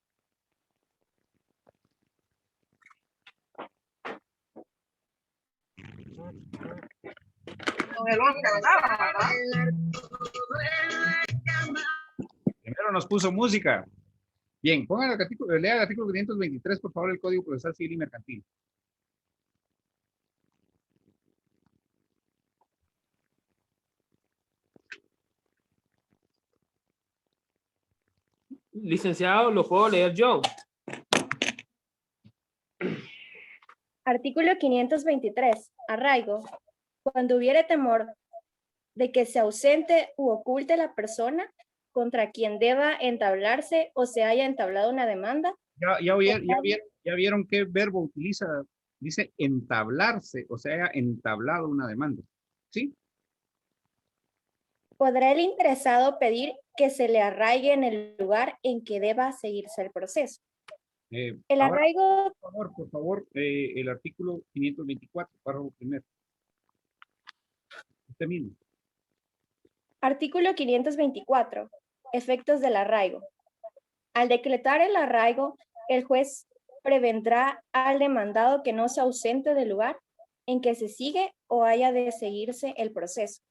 Primero nos puso música. Bien, pongan el artículo, lea el artículo 523, por favor, del Código Procesal Civil y Mercantil. Licenciado, ¿lo puedo leer yo? Artículo 523. Arraigo. Cuando hubiere temor de que se ausente u oculte la persona contra quien deba entablarse o se haya entablado una demanda. Ya vieron qué verbo utiliza. Dice entablarse, o sea, entablado una demanda. ¿Sí? Podrá el interesado pedir que se le arraigue en el lugar en que deba seguirse el proceso. El Ahora, arraigo... Por favor, el artículo 524, párrafo primero. Usted mismo. Artículo 524. Efectos del arraigo. Al decretar el arraigo, el juez prevendrá al demandado que no se ausente del lugar en que se sigue o haya de seguirse el proceso,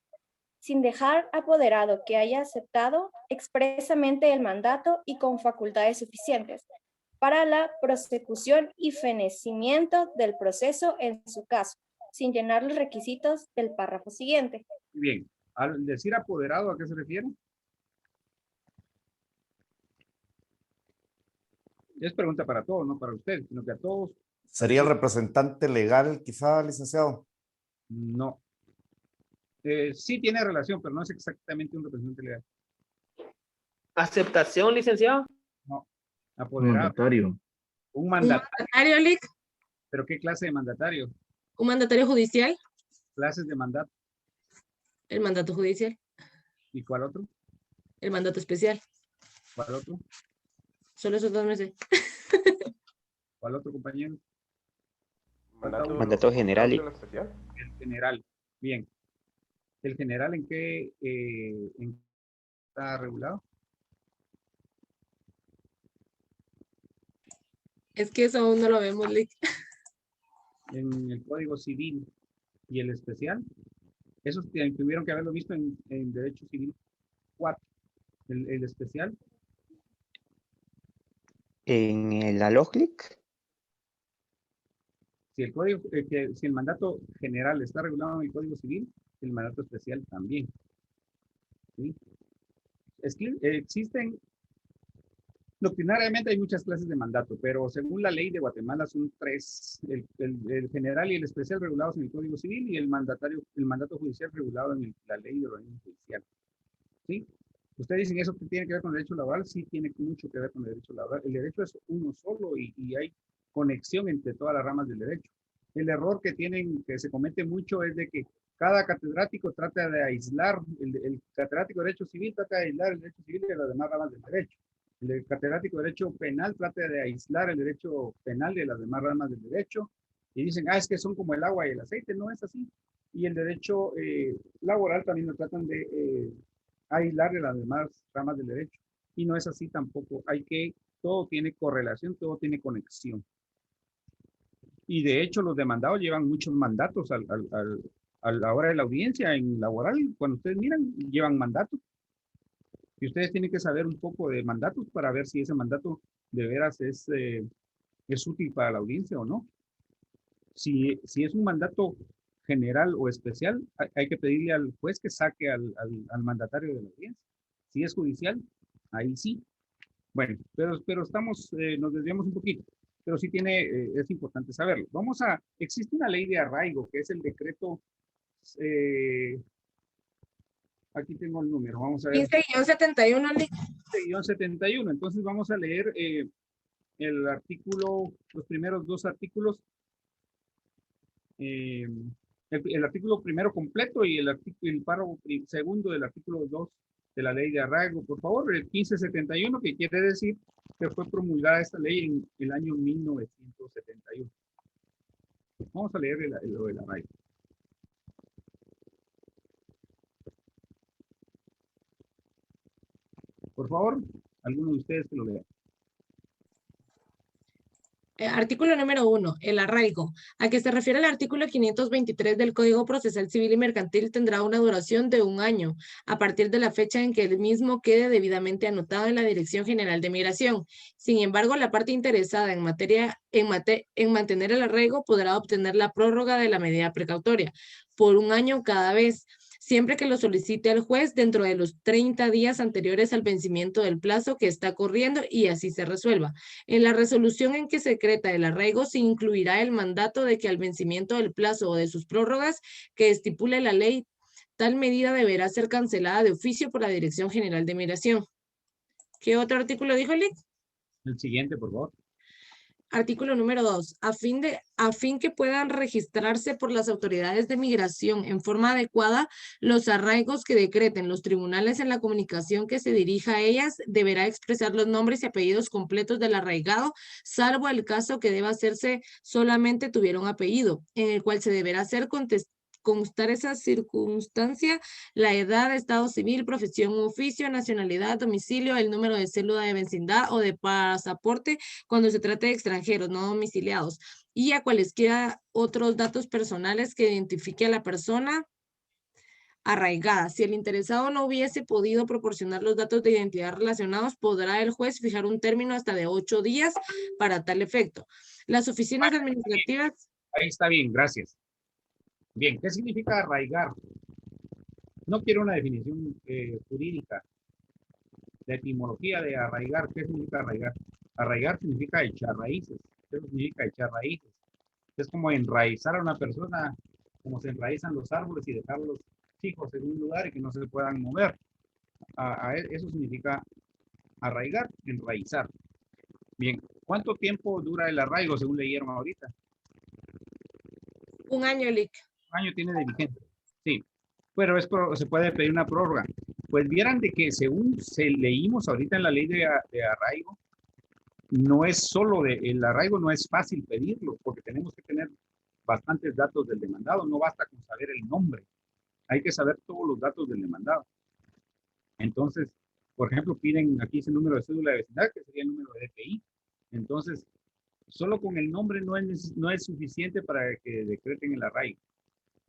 sin dejar apoderado que haya aceptado expresamente el mandato y con facultades suficientes para la prosecución y fenecimiento del proceso en su caso, sin llenar los requisitos del párrafo siguiente. Bien, al decir apoderado, ¿a qué se refiere? Es pregunta para todos, no para usted, sino que a todos. ¿Sería el representante legal, quizá, licenciado? No. Sí tiene relación, pero no es exactamente un representante legal. ¿Aceptación, licenciado? No. Apoderado. Mandatario. Un mandatario. ¿Un mandatario, Lic? ¿Pero qué clase de mandatario? ¿Un mandatario judicial? Clases de mandato. El mandato judicial. ¿Y cuál otro? El mandato especial. ¿Cuál otro? Solo esos dos meses. ¿Cuál otro, compañero? Mandato general. El general. Bien. ¿El general en qué está regulado? Es que eso aún no lo vemos, Lic. En el Código Civil. ¿Y el especial? Esos tuvieron que haberlo visto en Derecho Civil 4. ¿El especial? En el ALOCLIC. Si el código, si el mandato general está regulado en el Código Civil, el mandato especial también. ¿Sí? Es que existen, doctrinariamente hay muchas clases de mandato, pero según la ley de Guatemala son 3, el general y el especial regulados en el Código Civil y el mandato judicial regulado en la ley de organismo judicial. ¿Sí? Ustedes dicen eso que tiene que ver con el derecho laboral, sí tiene mucho que ver con el derecho laboral. El derecho es uno solo y hay conexión entre todas las ramas del derecho. El error que se comete mucho es de que cada catedrático trata de aislar, el catedrático de Derecho Civil trata de aislar el Derecho Civil de las demás ramas del derecho. El catedrático de Derecho Penal trata de aislar el Derecho Penal de las demás ramas del derecho. Y dicen, es que son como el agua y el aceite. No es así. Y el derecho laboral también lo tratan de aislar de las demás ramas del derecho. Y no es así tampoco. Todo tiene correlación, todo tiene conexión. Y de hecho los demandados llevan muchos mandatos a la hora de la audiencia en laboral. Cuando ustedes miran, llevan mandatos. Y ustedes tienen que saber un poco de mandatos para ver si ese mandato de veras es útil para la audiencia o no. Si es un mandato general o especial, hay que pedirle al juez que saque al mandatario de la audiencia. Si es judicial, ahí sí. Bueno, pero nos desviamos un poquito. Pero sí es importante saberlo. Existe una ley de arraigo, que es el decreto, aquí tengo el número, vamos a ver. 15-71, Lick. 15-71, entonces vamos a leer el artículo, los primeros dos artículos, el artículo primero completo y el párrafo segundo del artículo 2 de la ley de arraigo, por favor, el 1571, que quiere decir que fue promulgada esta ley en el año 1971. Vamos a leer lo del arraigo. Por favor, alguno de ustedes que lo lea. Artículo número 1, el arraigo. A que se refiere el artículo 523 del Código Procesal Civil y Mercantil tendrá una duración de 1 año, a partir de la fecha en que el mismo quede debidamente anotado en la Dirección General de Migración. Sin embargo, la parte interesada en mantener el arraigo podrá obtener la prórroga de la medida precautoria por 1 año cada vez, siempre que lo solicite al juez dentro de los 30 días anteriores al vencimiento del plazo que está corriendo y así se resuelva. En la resolución en que se decreta el arraigo se incluirá el mandato de que al vencimiento del plazo o de sus prórrogas que estipule la ley, tal medida deberá ser cancelada de oficio por la Dirección General de Migración. ¿Qué otro artículo dijo, Lick? El siguiente, por favor. Artículo número 2. A fin que puedan registrarse por las autoridades de migración en forma adecuada, los arraigos que decreten los tribunales en la comunicación que se dirija a ellas deberá expresar los nombres y apellidos completos del arraigado, salvo el caso que deba hacerse solamente tuviera un apellido, en el cual se deberá hacer constar esa circunstancia, la edad, estado civil, profesión u oficio, nacionalidad, domicilio, el número de cédula de vecindad o de pasaporte cuando se trate de extranjeros no domiciliados, y a cualesquiera otros datos personales que identifique a la persona arraigada. Si el interesado no hubiese podido proporcionar los datos de identidad relacionados, podrá el juez fijar un término hasta de 8 días para tal efecto. Las oficinas administrativas... Ahí está bien, gracias. Bien, ¿qué significa arraigar? No quiero una definición jurídica. La etimología de arraigar, ¿qué significa arraigar? Arraigar significa echar raíces. ¿Qué significa echar raíces? Es como enraizar a una persona, como se enraizan los árboles y dejarlos fijos en un lugar y que no se puedan mover. Eso significa arraigar, enraizar. Bien, ¿cuánto tiempo dura el arraigo según leyeron ahorita? 1 año, Lick. 1 año tiene de vigencia, sí, pero se puede pedir una prórroga. Pues vieran de que según leímos ahorita en la ley de arraigo, no es solo el arraigo, no es fácil pedirlo, porque tenemos que tener bastantes datos del demandado, no basta con saber el nombre, hay que saber todos los datos del demandado. Entonces, por ejemplo, piden, aquí ese número de cédula de vecindad, que sería el número de DPI. Entonces, solo con el nombre no es suficiente para que decreten el arraigo.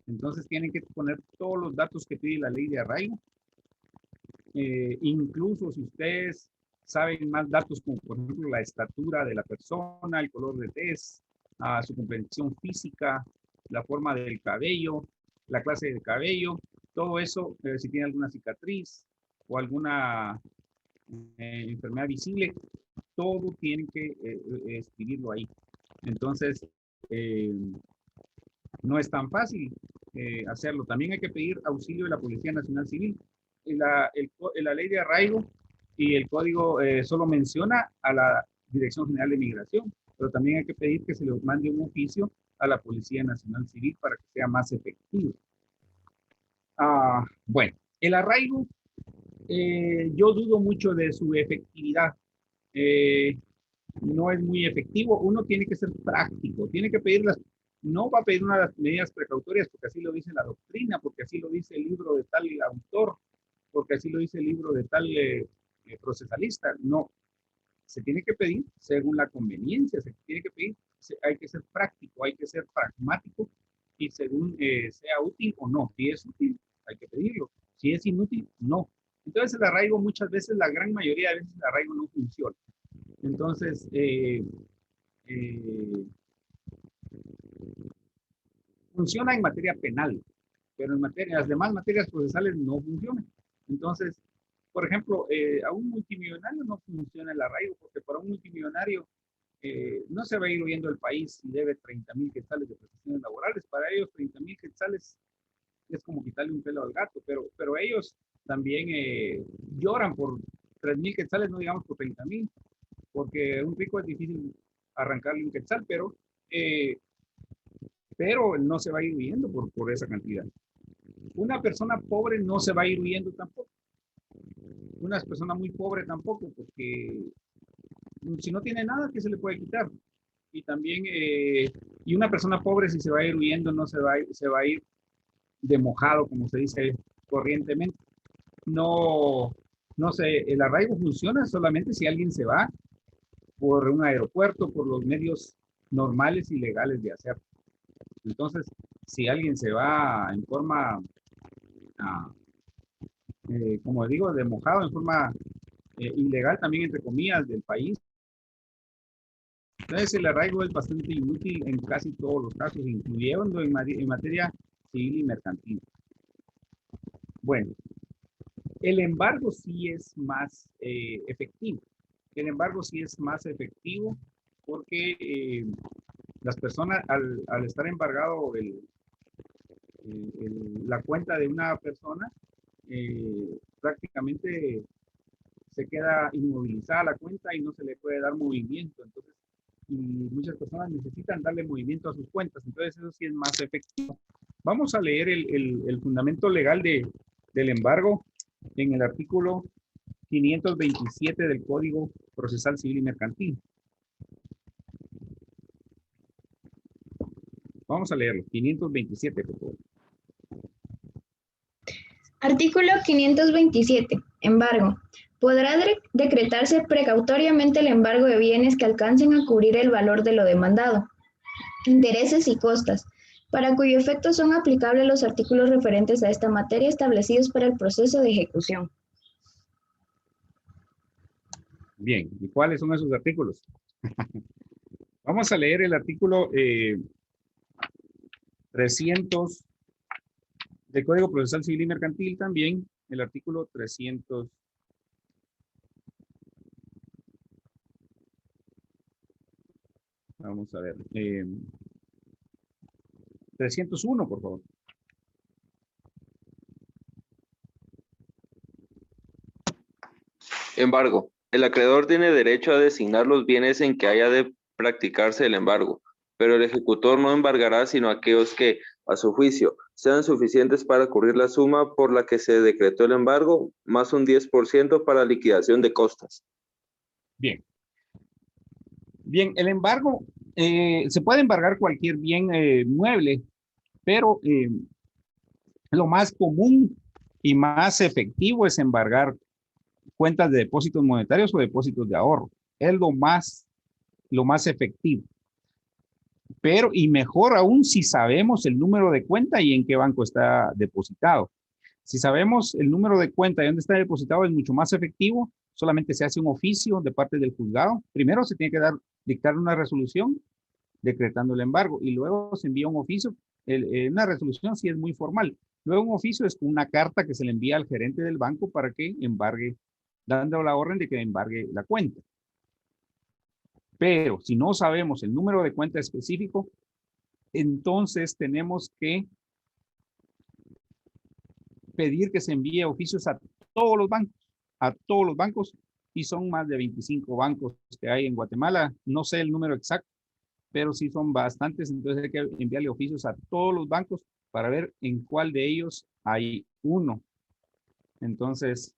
Entonces tienen que poner todos los datos que pide la ley de arraigo. Incluso si ustedes saben más datos como por ejemplo la estatura de la persona, el color de tez, su complexión física, la forma del cabello, la clase de cabello, todo eso, si tiene alguna cicatriz o alguna enfermedad visible, todo tienen que escribirlo ahí. Entonces, no es tan fácil hacerlo. También hay que pedir auxilio de la Policía Nacional Civil. La ley de arraigo y el código solo menciona a la Dirección General de Migración, pero también hay que pedir que se les mande un oficio a la Policía Nacional Civil para que sea más efectivo. Bueno, el arraigo, yo dudo mucho de su efectividad. No es muy efectivo. Uno tiene que ser práctico, tiene que pedir no va a pedir una de las medidas precautorias porque así lo dice la doctrina, porque así lo dice el libro de tal autor, porque así lo dice el libro de tal procesalista. No, se tiene que pedir según la conveniencia, se tiene que pedir, hay que ser práctico, hay que ser pragmático y según sea útil o no. Si es útil, hay que pedirlo. Si es inútil, no. Entonces el arraigo muchas veces, la gran mayoría de veces el arraigo no funciona. Entonces, funciona en materia penal, pero en las demás materias procesales no funciona. Entonces, por ejemplo, a un multimillonario no funciona el arraigo, porque para un multimillonario no se va a ir huyendo del país si debe 30,000 quetzales de prestaciones laborales. Para ellos 30,000 quetzales es como quitarle un pelo al gato, pero ellos también lloran por 3,000 quetzales, no digamos por 30,000, porque un rico es difícil arrancarle un quetzal, pero no se va a ir huyendo por esa cantidad. Una persona pobre no se va a ir huyendo tampoco. Una persona muy pobre tampoco, porque si no tiene nada, ¿qué se le puede quitar? Y también, y una persona pobre si se va a ir huyendo, no se va a ir de mojado, como se dice corrientemente. No sé, el arraigo funciona solamente si alguien se va por un aeropuerto, por los medios normales y legales de hacerlo. Entonces, si alguien se va en forma, como digo, de mojado, en forma ilegal también, entre comillas, del país, entonces el arraigo es bastante inútil en casi todos los casos, incluyendo en materia civil y mercantil. Bueno, el embargo sí es más efectivo. El embargo sí es más efectivo porque las personas, al estar embargado la cuenta de una persona, prácticamente se queda inmovilizada la cuenta y no se le puede dar movimiento. Entonces, y muchas personas necesitan darle movimiento a sus cuentas. Entonces, eso sí es más efectivo. Vamos a leer el fundamento legal del embargo en el artículo 527 del Código Procesal Civil y Mercantil. Vamos a leerlo. 527, por favor. Artículo 527. Embargo. Podrá decretarse precautoriamente el embargo de bienes que alcancen a cubrir el valor de lo demandado, intereses y costas, para cuyo efecto son aplicables los artículos referentes a esta materia establecidos para el proceso de ejecución. Bien, ¿y cuáles son esos artículos? Vamos a leer el artículo 300 del Código Procesal Civil y Mercantil, también el artículo 300. Vamos a ver. 301, por favor. Embargo. El acreedor tiene derecho a designar los bienes en que haya de practicarse el embargo, pero el ejecutor no embargará sino aquellos que, a su juicio, sean suficientes para cubrir la suma por la que se decretó el embargo, más un 10% para liquidación de costas. Bien. Bien, el embargo, se puede embargar cualquier bien mueble, pero lo más común y más efectivo es embargar cuentas de depósitos monetarios o depósitos de ahorro. Es lo más efectivo. Pero, y mejor aún si sabemos el número de cuenta y en qué banco está depositado. Si sabemos el número de cuenta y dónde está depositado, es mucho más efectivo. Solamente se hace un oficio de parte del juzgado. Primero se tiene que dictar una resolución decretando el embargo y luego se envía un oficio. Una resolución sí es muy formal. Luego un oficio es una carta que se le envía al gerente del banco para que embargue, dando la orden de que embargue la cuenta. Pero si no sabemos el número de cuenta específico, entonces tenemos que pedir que se envíe oficios a todos los bancos, y son más de 25 bancos que hay en Guatemala. No sé el número exacto, pero sí son bastantes, entonces hay que enviarle oficios a todos los bancos para ver en cuál de ellos hay uno. Entonces,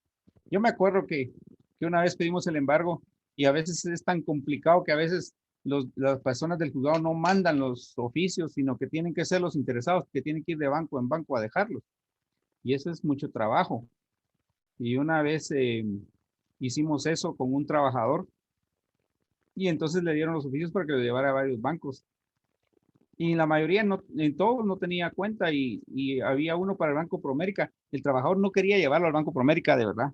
yo me acuerdo que una vez pedimos el embargo y a veces es tan complicado que a veces las personas del juzgado no mandan los oficios, sino que tienen que ser los interesados, que tienen que ir de banco en banco a dejarlos. Y eso es mucho trabajo. Y una vez hicimos eso con un trabajador y entonces le dieron los oficios para que lo llevara a varios bancos. Y la mayoría, en todos no tenía cuenta y había uno para el Banco Promérica. El trabajador no quería llevarlo al Banco Promérica, de verdad.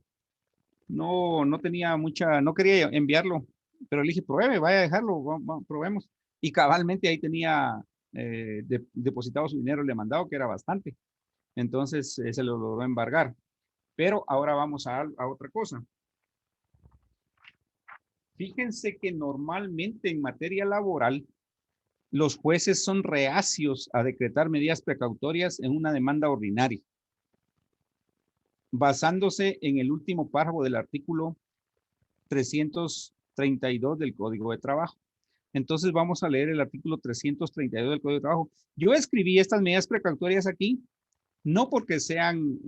No tenía no quería enviarlo, pero le dije, pruebe, vaya a dejarlo, probemos. Y cabalmente ahí tenía depositado su dinero, le mandado, que era bastante. Entonces se lo logró embargar. Pero ahora vamos a otra cosa. Fíjense que normalmente en materia laboral, los jueces son reacios a decretar medidas precautorias en una demanda ordinaria, basándose en el último párrafo del artículo 332 del Código de Trabajo. Entonces vamos a leer el artículo 332 del Código de Trabajo. Yo escribí estas medidas precautorias aquí, no porque sean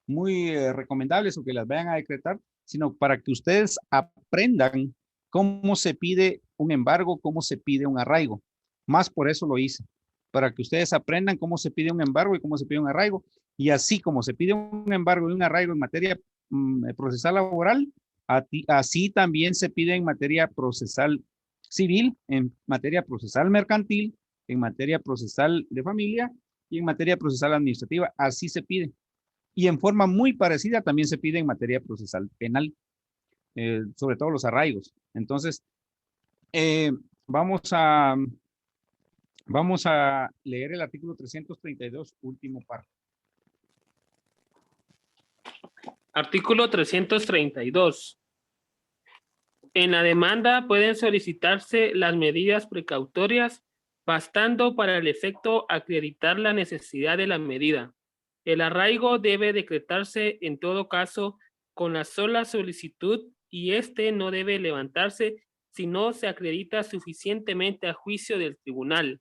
muy recomendables o que las vayan a decretar, sino para que ustedes aprendan cómo se pide un embargo, cómo se pide un arraigo. Más por eso lo hice, para que ustedes aprendan cómo se pide un embargo y cómo se pide un arraigo. Y así como se pide un embargo y un arraigo en materia procesal laboral, así también se pide en materia procesal civil, en materia procesal mercantil, en materia procesal de familia y en materia procesal administrativa. Así se pide. Y en forma muy parecida también se pide en materia procesal penal, sobre todo los arraigos. Entonces, vamos a leer el artículo 332, último párrafo. Artículo 332. En la demanda pueden solicitarse las medidas precautorias bastando para el efecto acreditar la necesidad de la medida. El arraigo debe decretarse en todo caso con la sola solicitud y este no debe levantarse si no se acredita suficientemente a juicio del tribunal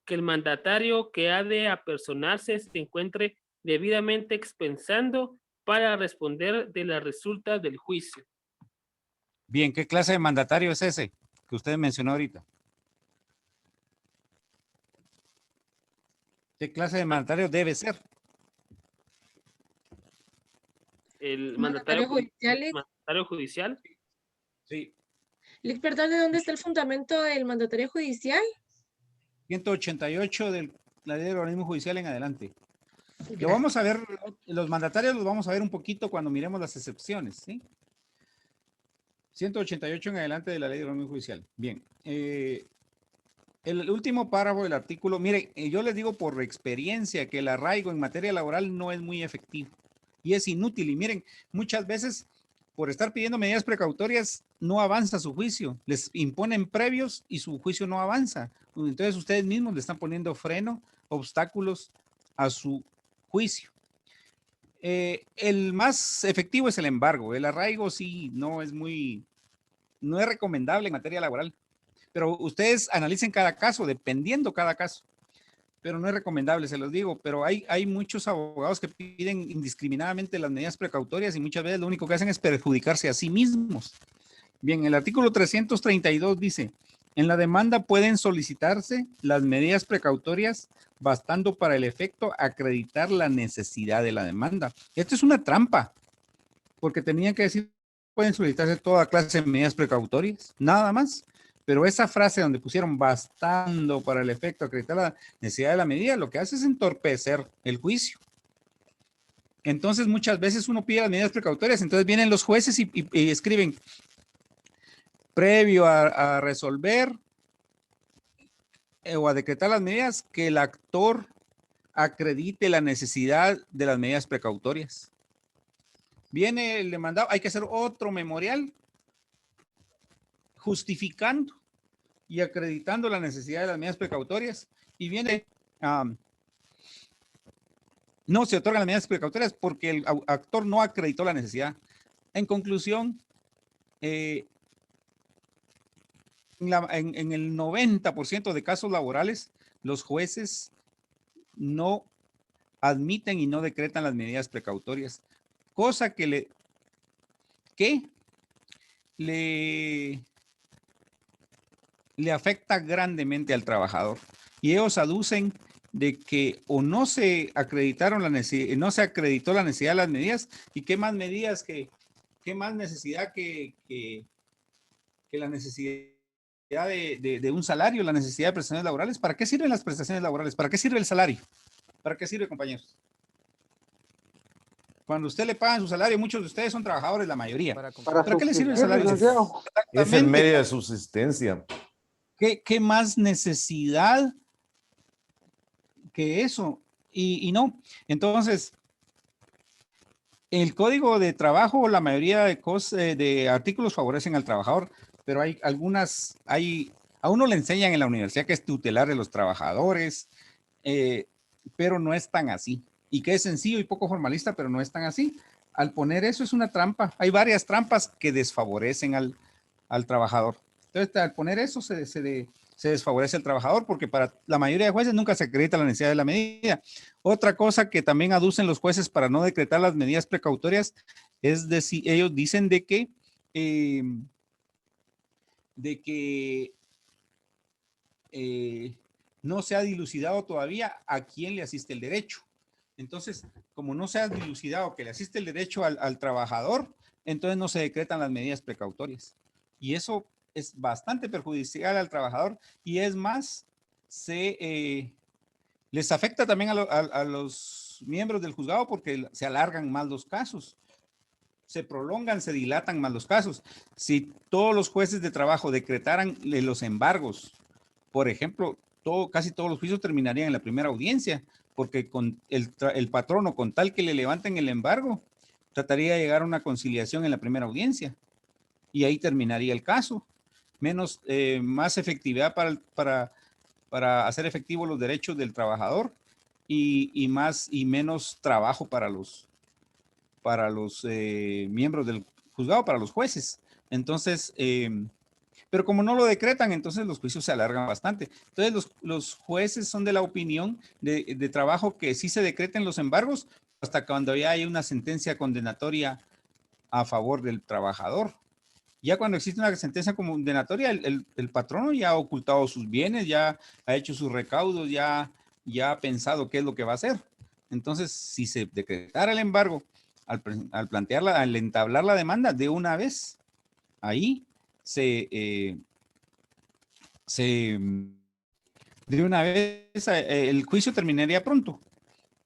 que el mandatario que ha de apersonarse se encuentre debidamente expensando para responder de las resultas del juicio. Bien, ¿qué clase de mandatario es ese que usted mencionó ahorita? ¿Qué clase de mandatario debe ser? El ¿Mandatario judicial? mandatario judicial. Sí. Perdón, ¿de dónde está el fundamento del mandatario judicial? 188 de la ley del organismo judicial en adelante. Lo vamos a ver, los mandatarios los vamos a ver un poquito cuando miremos las excepciones, ¿sí? 188 en adelante de la ley del organismo judicial. Bien. El último párrafo del artículo, mire, yo les digo por experiencia que el arraigo en materia laboral no es muy efectivo y es inútil. Y miren, muchas veces por estar pidiendo medidas precautorias no avanza su juicio. Les imponen previos y su juicio no avanza. Entonces ustedes mismos le están poniendo freno, obstáculos a su juicio. El más efectivo es el embargo. El arraigo sí no es recomendable en materia laboral. Pero ustedes analicen cada caso, dependiendo cada caso. Pero no es recomendable, se los digo. Pero hay muchos abogados que piden indiscriminadamente las medidas precautorias y muchas veces lo único que hacen es perjudicarse a sí mismos. Bien, el artículo 332 dice, en la demanda pueden solicitarse las medidas precautorias bastando para el efecto acreditar la necesidad de la demanda. Esto es una trampa, porque tenían que decir, pueden solicitarse toda clase de medidas precautorias, nada más. Pero esa frase donde pusieron bastando para el efecto acreditar la necesidad de la medida, lo que hace es entorpecer el juicio. Entonces, muchas veces uno pide las medidas precautorias, entonces vienen los jueces y escriben, previo a resolver o a decretar las medidas, que el actor acredite la necesidad de las medidas precautorias. Viene el demandado, hay que hacer otro memorial justificando y acreditando la necesidad de las medidas precautorias y viene, no se otorgan las medidas precautorias porque el actor no acreditó la necesidad. En conclusión, en el 90% de casos laborales, los jueces no admiten y no decretan las medidas precautorias, cosa que le afecta grandemente al trabajador. Y ellos aducen de que o no se acreditaron no se acreditó la necesidad de las medidas, y qué más medidas qué más necesidad que la necesidad de un salario, la necesidad de prestaciones laborales. ¿Para qué sirven las prestaciones laborales? ¿Para qué sirve el salario? ¿Para qué sirve, compañeros? Cuando usted le pagan su salario, muchos de ustedes son trabajadores, la mayoría. ¿Para qué le sirve el salario? Es el medio de subsistencia. ¿Qué más necesidad que eso? Y no. Entonces, el código de trabajo, la mayoría de artículos favorecen al trabajador, pero hay algunas, a uno le enseñan en la universidad que es tutelar de los trabajadores, pero no es tan así. Y que es sencillo y poco formalista, pero no es tan así. Al poner eso es una trampa. Hay varias trampas que desfavorecen al trabajador. Entonces, al poner eso se desfavorece al trabajador, porque para la mayoría de jueces nunca se acredita la necesidad de la medida. Otra cosa que también aducen los jueces para no decretar las medidas precautorias es decir, ellos dicen de que no se ha dilucidado todavía a quién le asiste el derecho. Entonces, como no se ha dilucidado que le asiste el derecho al trabajador, entonces no se decretan las medidas precautorias. Y eso es bastante perjudicial al trabajador, y es más, les afecta también a los miembros del juzgado, porque se alargan más los casos, se prolongan, se dilatan más los casos. Si todos los jueces de trabajo decretaran los embargos, por ejemplo, casi todos los juicios terminarían en la primera audiencia, porque con el patrono, con tal que le levanten el embargo, trataría de llegar a una conciliación en la primera audiencia, y ahí terminaría el caso. Más efectividad para hacer efectivos los derechos del trabajador, y menos trabajo para los miembros del juzgado, para los jueces. Entonces, pero como no lo decretan, entonces los juicios se alargan bastante. Entonces, los jueces son de la opinión de trabajo que sí se decreten los embargos hasta cuando ya hay una sentencia condenatoria a favor del trabajador. Ya cuando existe una sentencia condenatoria, el patrono ya ha ocultado sus bienes, ya ha hecho sus recaudos, ya ha pensado qué es lo que va a hacer. Entonces, si se decretara el embargo, al entablar la demanda de una vez, ahí de una vez el juicio terminaría pronto,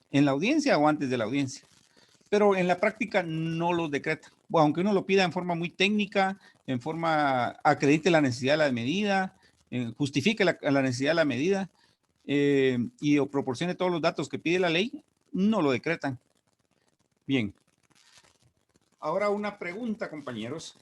en la audiencia o antes de la audiencia. Pero en la práctica no lo decreta. Bueno, aunque uno lo pida en forma muy técnica, acredite la necesidad de la medida, justifique la necesidad de la medida, y proporcione todos los datos que pide la ley, no lo decretan. Bien. Ahora una pregunta, compañeros.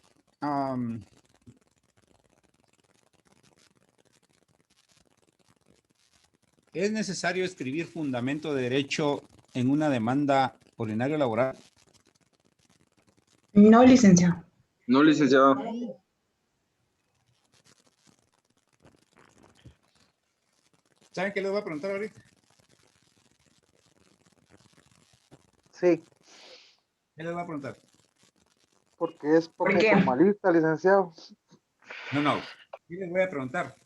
¿Es necesario escribir fundamento de derecho en una demanda ordinaria laboral? No, licenciado. No, licenciado. ¿Saben qué les voy a preguntar ahorita? Sí. ¿Qué les voy a preguntar? Porque es poco ¿Por qué? formalista, licenciado. No. ¿Qué les voy a preguntar?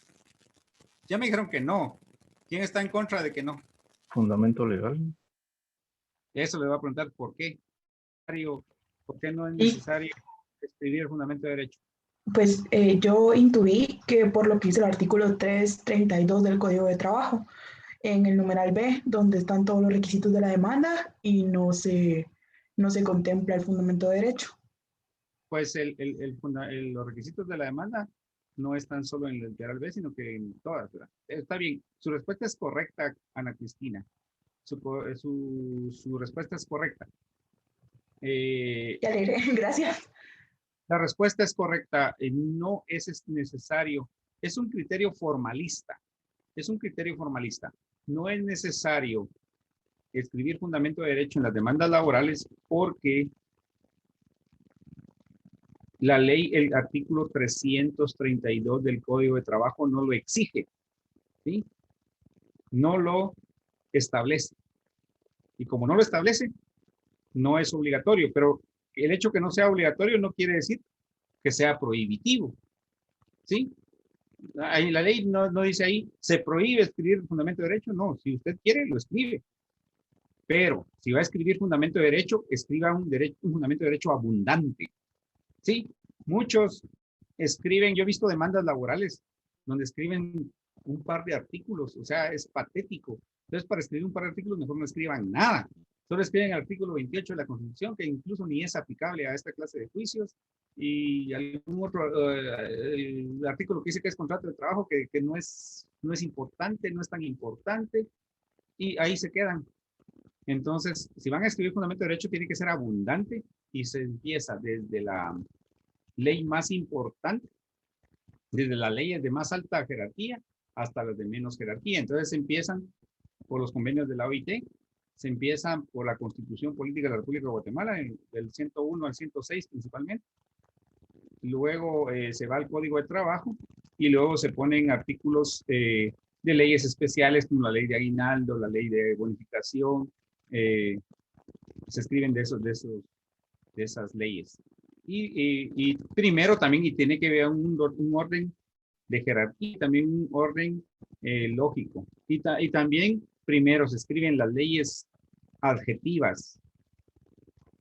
Ya me dijeron que no. ¿Quién está en contra de que no? Fundamento legal. Eso les voy a preguntar. ¿Por qué? ¿Por qué no es necesario escribir el fundamento de derecho? Pues yo intuí que por lo que dice el artículo 332 del Código de Trabajo, en el numeral B, donde están todos los requisitos de la demanda y no se contempla el fundamento de derecho. Pues los requisitos de la demanda no están solo en el numeral B, sino que en todas, ¿verdad? Está bien. Su respuesta es correcta, Ana Cristina. Su respuesta es correcta. Qué alegre, gracias. La respuesta es correcta. No es necesario. Es un criterio formalista. No es necesario escribir fundamento de derecho en las demandas laborales porque la ley, el artículo 332 del Código de Trabajo no lo exige, ¿sí? No lo establece. Y como no lo establece, no es obligatorio, pero el hecho que no sea obligatorio no quiere decir que sea prohibitivo, ¿sí? Ahí la ley no dice ahí, se prohíbe escribir el fundamento de derecho, no, si usted quiere, lo escribe. Pero si va a escribir fundamento de derecho, escriba un fundamento de derecho abundante, ¿sí? Muchos escriben, yo he visto demandas laborales donde escriben un par de artículos, o sea, es patético. Entonces, para escribir un par de artículos, mejor no escriban nada. Solo escriben el artículo 28 de la Constitución, que incluso ni es aplicable a esta clase de juicios, y algún otro el artículo que dice que es contrato de trabajo, que no es importante, no es tan importante, y ahí se quedan. Entonces, si van a escribir fundamento de derecho, tiene que ser abundante, y se empieza desde la ley más importante, desde las leyes de más alta jerarquía hasta las de menos jerarquía. Entonces, se empiezan por los convenios de la OIT, se empiezan por la Constitución Política de la República de Guatemala, del 101 al 106 principalmente. Luego se va al Código de Trabajo y luego se ponen artículos de leyes especiales como la ley de aguinaldo, la ley de bonificación, se escriben de esas leyes. Y primero también, y tiene que ver un orden de jerarquía, también un orden lógico. Y también primero se escriben las leyes adjetivas,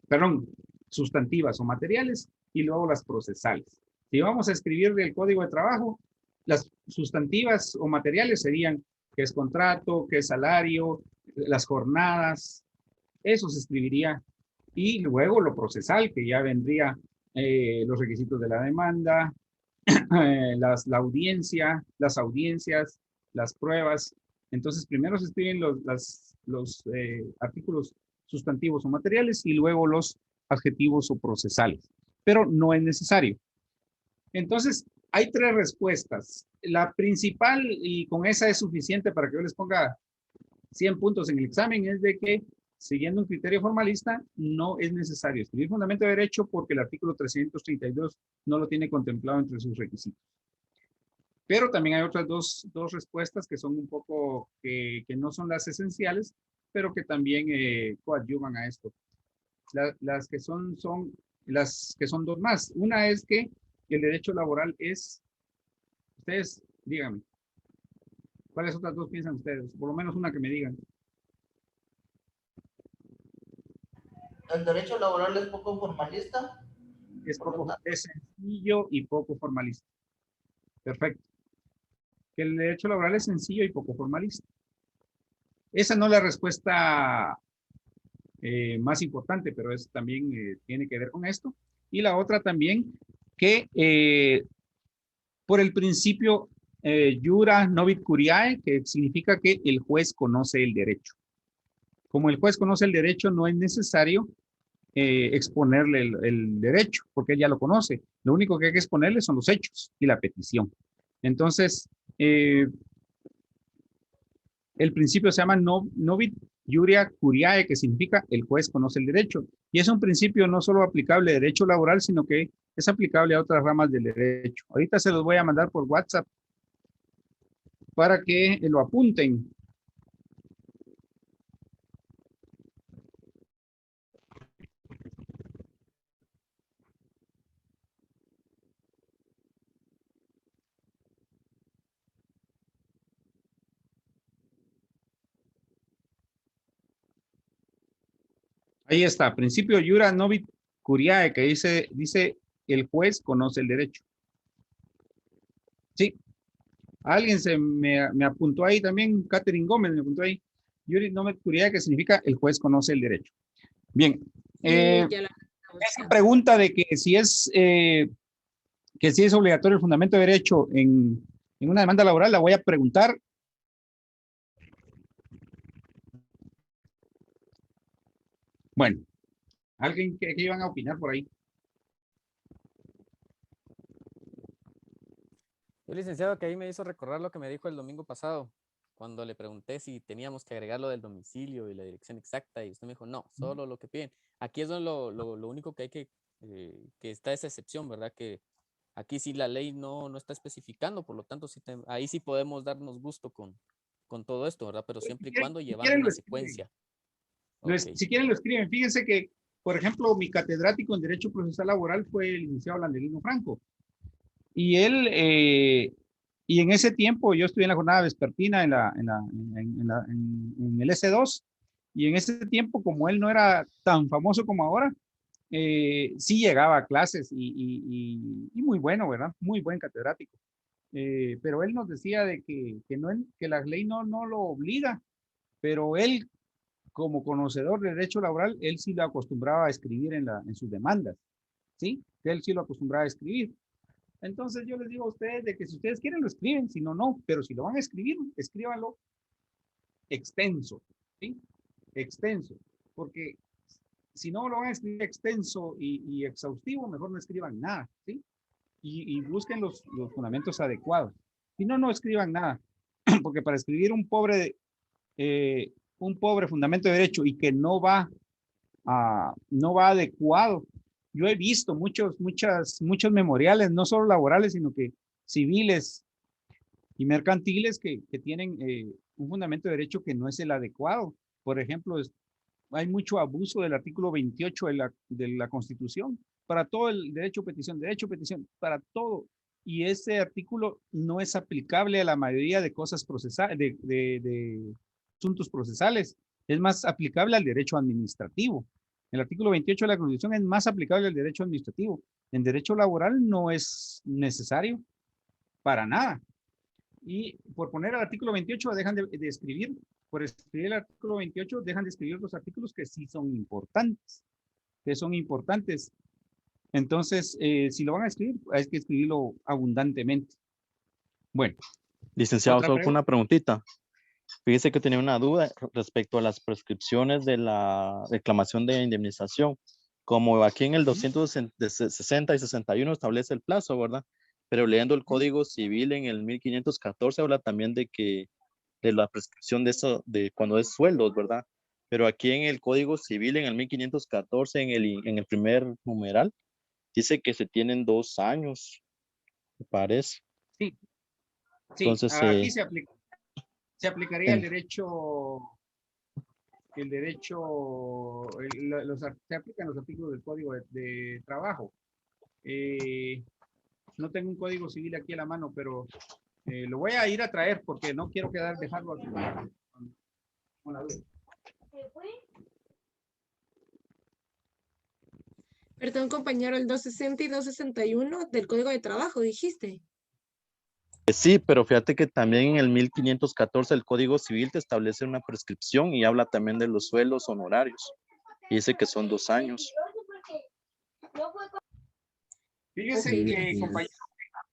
perdón, sustantivas o materiales, y luego las procesales. Si vamos a escribir del Código de Trabajo, las sustantivas o materiales serían qué es contrato, qué es salario, las jornadas, eso se escribiría. Y luego lo procesal, que ya vendría los requisitos de la demanda, la audiencia, las audiencias, las pruebas. Entonces, primero se escriben los artículos sustantivos o materiales y luego los adjetivos o procesales. Pero no es necesario. Entonces, hay tres respuestas. La principal, y con esa es suficiente para que yo les ponga 100 puntos en el examen, es de que, siguiendo un criterio formalista, no es necesario escribir fundamento de derecho porque el artículo 332 no lo tiene contemplado entre sus requisitos. Pero también hay otras dos respuestas que son un poco, que no son las esenciales, pero que también coadyuvan a esto. Las que son dos más. Una es que el derecho laboral es, ustedes díganme, ¿cuáles otras dos piensan ustedes? Por lo menos una que me digan. ¿El derecho laboral es poco formalista? Es sencillo y poco formalista. Perfecto. Que el derecho laboral es sencillo y poco formalista. Esa no es la respuesta más importante, pero es también tiene que ver con esto. Y la otra también, que por el principio jura novit curiae, que significa que el juez conoce el derecho. Como el juez conoce el derecho, no es necesario exponerle el derecho, porque él ya lo conoce. Lo único que hay que exponerle son los hechos y la petición. Entonces, el principio se llama novit juria curiae, que significa el juez conoce el derecho. Y es un principio no solo aplicable a derecho laboral, sino que es aplicable a otras ramas del derecho. Ahorita se los voy a mandar por WhatsApp para que lo apunten. Ahí está, principio jura novit curiae, que dice el juez conoce el derecho. Sí, alguien me apuntó ahí también, Catherine Gómez me apuntó ahí. Jura novit curiae, que significa el juez conoce el derecho. Bien, esa pregunta de que si es obligatorio el fundamento de derecho en una demanda laboral, la voy a preguntar. Bueno, alguien que iban a opinar por ahí. El licenciado, que ahí me hizo recordar lo que me dijo el domingo pasado, cuando le pregunté si teníamos que agregar lo del domicilio y la dirección exacta, y usted me dijo, no, solo lo que piden. Aquí es donde lo único que hay que está esa excepción, ¿verdad? Que aquí sí la ley no está especificando, por lo tanto, sí ahí sí podemos darnos gusto con todo esto, ¿verdad? Pero siempre y cuando llevando una secuencia. Si quieren lo escriben. Fíjense que, por ejemplo, mi catedrático en Derecho Procesal Laboral fue el licenciado Landelino Franco. Y él, y en ese tiempo yo estuve en la jornada vespertina en el S2, y en ese tiempo, como él no era tan famoso como ahora, sí llegaba a clases y muy bueno, ¿verdad? Muy buen catedrático. Pero él nos decía de que la ley no lo obliga, pero él, como conocedor de derecho laboral, él sí lo acostumbraba a escribir en sus demandas, ¿sí? Que él sí lo acostumbraba a escribir. Entonces yo les digo a ustedes de que si ustedes quieren lo escriben, si no, no, pero si lo van a escribir, escríbanlo extenso, ¿sí? Extenso, porque si no lo van a escribir extenso y exhaustivo, mejor no escriban nada, ¿sí? Y busquen los fundamentos adecuados. Si no, no escriban nada, porque para escribir un pobre fundamento de derecho y que no va adecuado. Yo he visto muchos memoriales, no solo laborales, sino que civiles y mercantiles que tienen un fundamento de derecho que no es el adecuado. Por ejemplo, hay mucho abuso del artículo 28 de la Constitución para todo el derecho petición, para todo. Y ese artículo no es aplicable a la mayoría de cosas procesales, de asuntos procesales. Es más aplicable al derecho administrativo. El artículo 28 de la Constitución es más aplicable al derecho administrativo. En derecho laboral no es necesario para nada. Y por poner el artículo 28 dejan de escribir. Por escribir el artículo 28 dejan de escribir los artículos que sí son importantes. Entonces, si lo van a escribir, hay que escribirlo abundantemente. Bueno. Licenciado, solo una preguntita. Fíjese que tenía una duda respecto a las prescripciones de la reclamación de indemnización. Como aquí en el 260 y 61 establece el plazo, ¿verdad? Pero leyendo el Código Civil en el 1514 habla también de la prescripción de eso, de cuando es sueldos, ¿verdad? Pero aquí en el Código Civil, en el 1514, en el primer numeral, dice que se tienen 2 años, me parece. Sí. Entonces, aquí se aplicaría se aplican los artículos del Código de Trabajo. No tengo un Código Civil aquí a la mano, pero lo voy a ir a traer porque no quiero dejarlo aquí con la duda. Perdón, compañero, el 260 y 261 del Código de Trabajo, dijiste. Sí, pero fíjate que también en el 1514 el Código Civil te establece una prescripción y habla también de los sueldos honorarios. Y dice que son 2 años. Fíjense que, compañero,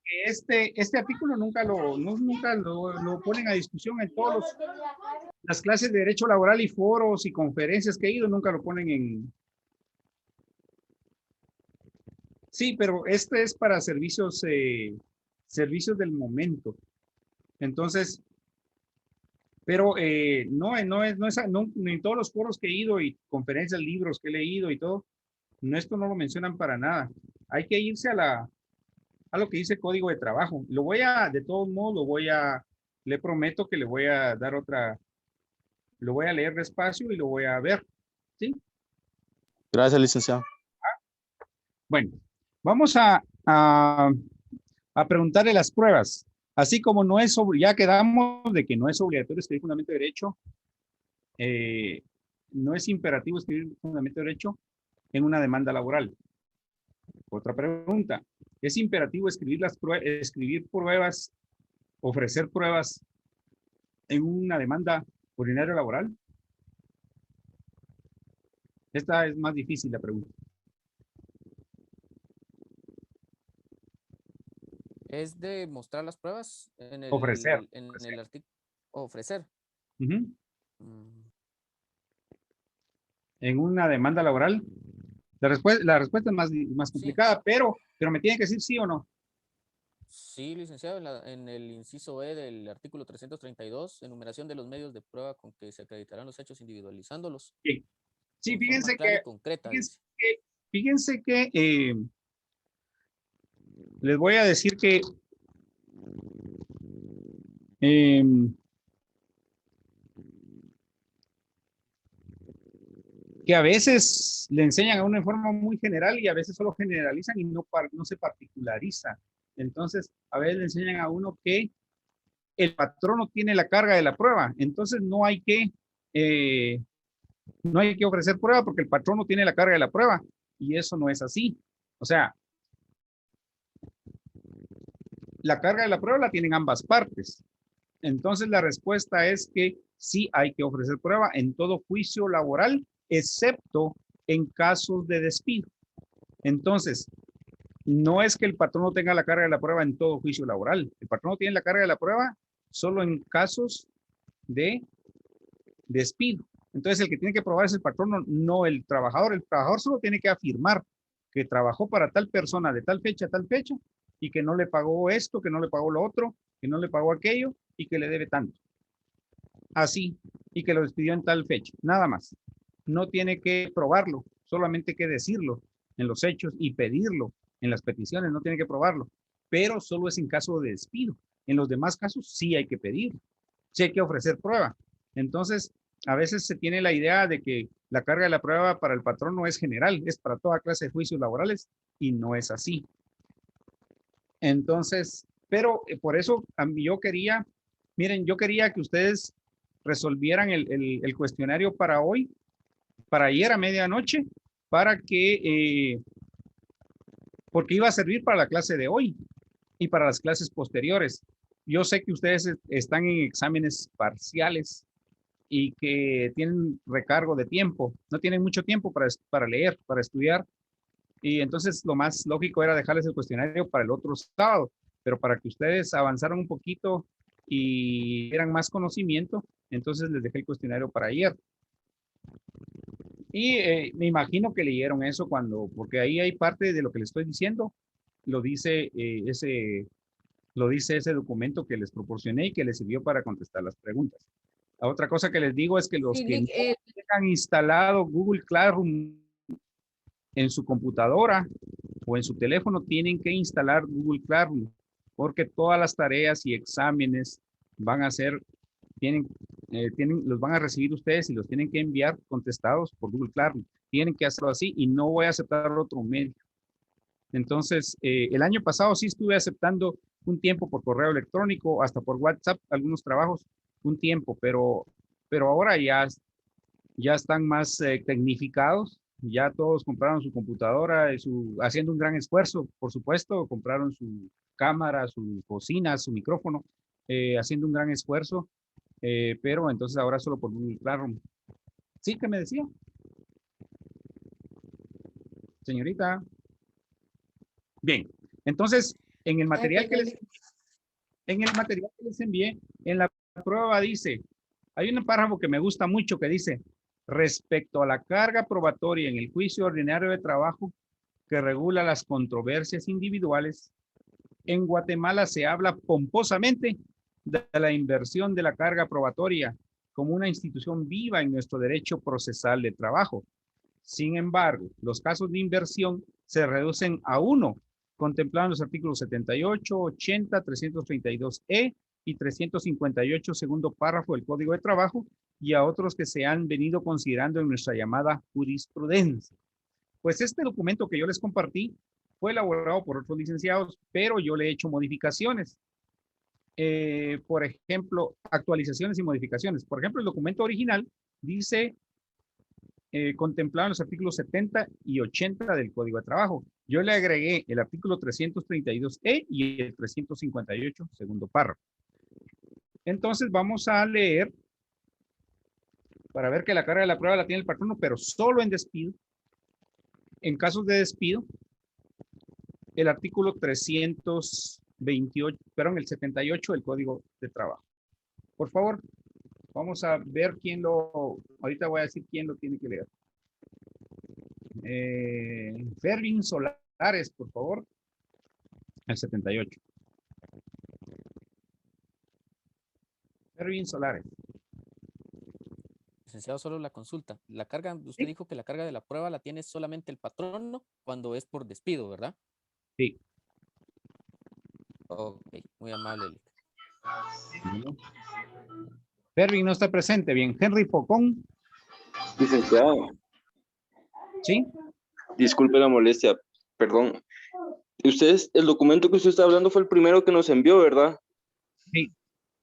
que este artículo nunca lo ponen a discusión en todas las clases de derecho laboral y foros y conferencias que he ido, nunca lo ponen en... Sí, pero este es para servicios del momento. Entonces, pero no en todos los foros que he ido y conferencias, libros que he leído y todo, esto no lo mencionan para nada. Hay que irse a lo que dice el Código de Trabajo. De todos modos, le prometo que le voy a dar lo voy a leer despacio y lo voy a ver, ¿sí? Gracias, licenciado. Bueno, vamos a preguntarle las pruebas. Así como ya quedamos de que no es obligatorio escribir fundamento de derecho, no es imperativo escribir fundamento de derecho en una demanda laboral. Otra pregunta, ¿es imperativo escribir pruebas, ofrecer pruebas en una demanda ordinaria laboral? Esta es más difícil la pregunta. Es de mostrar las pruebas en el ofrecer. En el artículo. Ofrecer. En una demanda laboral. La respuesta es más complicada, pero me tienen que decir sí o no. Sí, licenciado, en el inciso E del artículo 332, enumeración de los medios de prueba con que se acreditarán los hechos individualizándolos. Sí, sí, En forma fíjense clara y que, concreta, fíjense dice. fíjense que les voy a decir que a veces le enseñan a uno en forma muy general y a veces solo generalizan y no se particulariza. Entonces, a veces le enseñan a uno que el patrono tiene la carga de la prueba, entonces no hay que ofrecer prueba porque el patrono tiene la carga de la prueba y eso no es así. O sea, la carga de la prueba la tienen ambas partes. Entonces la respuesta es que sí hay que ofrecer prueba en todo juicio laboral, excepto en casos de despido. Entonces, no es que el patrono tenga la carga de la prueba en todo juicio laboral. El patrono tiene la carga de la prueba solo en casos de despido. Entonces, el que tiene que probar es el patrono, no el trabajador. El trabajador solo tiene que afirmar que trabajó para tal persona de tal fecha a tal fecha y que no le pagó esto, que no le pagó lo otro, que no le pagó aquello y que le debe tanto. Así, y que lo despidió en tal fecha, nada más. No tiene que probarlo, solamente que decirlo en los hechos y pedirlo en las peticiones, no tiene que probarlo, pero solo es en caso de despido. En los demás casos sí hay que pedir, sí hay que ofrecer prueba. Entonces, a veces se tiene la idea de que la carga de la prueba para el patrón no es general, es para toda clase de juicios laborales y no es así. Entonces, pero por eso yo quería, miren, yo quería que ustedes resolvieran el cuestionario para hoy, para ayer a medianoche, para que, porque iba a servir para la clase de hoy y para las clases posteriores. Yo sé que ustedes están en exámenes parciales y que tienen recargo de tiempo, no tienen mucho tiempo para leer, para estudiar, y entonces lo más lógico era dejarles el cuestionario para el otro sábado, pero para que ustedes avanzaran un poquito y dieran más conocimiento, entonces les dejé el cuestionario para ayer. Y me imagino que leyeron eso porque ahí hay parte de lo que les estoy diciendo, lo dice ese documento que les proporcioné y que les sirvió para contestar las preguntas. La otra cosa que les digo es que los que no tengan instalado Google Classroom en su computadora o en su teléfono tienen que instalar Google Classroom porque todas las tareas y exámenes van a ser, los van a recibir ustedes y los tienen que enviar contestados por Google Classroom. Tienen que hacerlo así y no voy a aceptar otro medio. Entonces, el año pasado sí estuve aceptando un tiempo por correo electrónico, hasta por WhatsApp, algunos trabajos, un tiempo, pero ahora ya están más tecnificados. Ya todos compraron su computadora, haciendo un gran esfuerzo, por supuesto, compraron su cámara, su bocina, su micrófono, haciendo un gran esfuerzo, pero entonces ahora solo por Google Classroom. ¿Sí? ¿Qué me decía? Señorita. Bien, entonces, en el material que les envié, en la prueba dice, hay un párrafo que me gusta mucho que dice, respecto a la carga probatoria en el juicio ordinario de trabajo que regula las controversias individuales, en Guatemala se habla pomposamente de la inversión de la carga probatoria como una institución viva en nuestro derecho procesal de trabajo. Sin embargo, los casos de inversión se reducen a uno, contemplado en los artículos 78, 80, 332E y 358, segundo párrafo del Código de Trabajo, y a otros que se han venido considerando en nuestra llamada jurisprudencia. Pues este documento que yo les compartí fue elaborado por otros licenciados, pero yo le he hecho modificaciones. Por ejemplo, actualizaciones y modificaciones. Por ejemplo, el documento original dice contemplado en los artículos 70 y 80 del Código de Trabajo. Yo le agregué el artículo 332E y el 358, segundo párrafo. Entonces vamos a leer para ver que la carga de la prueba la tiene el patrono, pero solo en despido. En casos de despido, el artículo 328, perdón, el 78 del Código de Trabajo. Por favor, vamos a ver ahorita voy a decir quién lo tiene que leer. Fervin Solares, por favor. El 78. Erwin Solares. Licenciado, solo la consulta. La carga, usted dijo que la carga de la prueba la tiene solamente el patrono cuando es por despido, ¿verdad? Sí. Ok, muy amable. Lic. Erwin no está presente. Bien. Henry Pocón. Licenciado. Sí. Disculpe la molestia, perdón. Ustedes, el documento que usted está hablando fue el primero que nos envió, ¿verdad? Sí.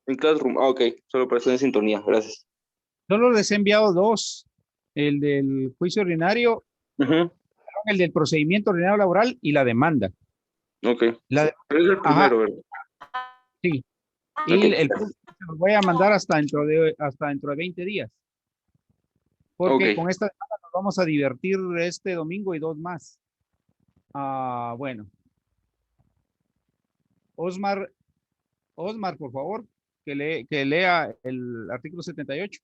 En Classroom. Ah, ok. Solo para estar en sintonía. Gracias. Solo les he enviado dos. El del juicio ordinario, el del procedimiento ordinario laboral y la demanda. Ok. Pero es el primero, ¿verdad? Sí. Y Ok. el se los voy a mandar hasta dentro de 20 días. Porque Ok. con esta demanda nos vamos a divertir este domingo y 2 más. Bueno. Osmar, por favor, que lea el artículo 78.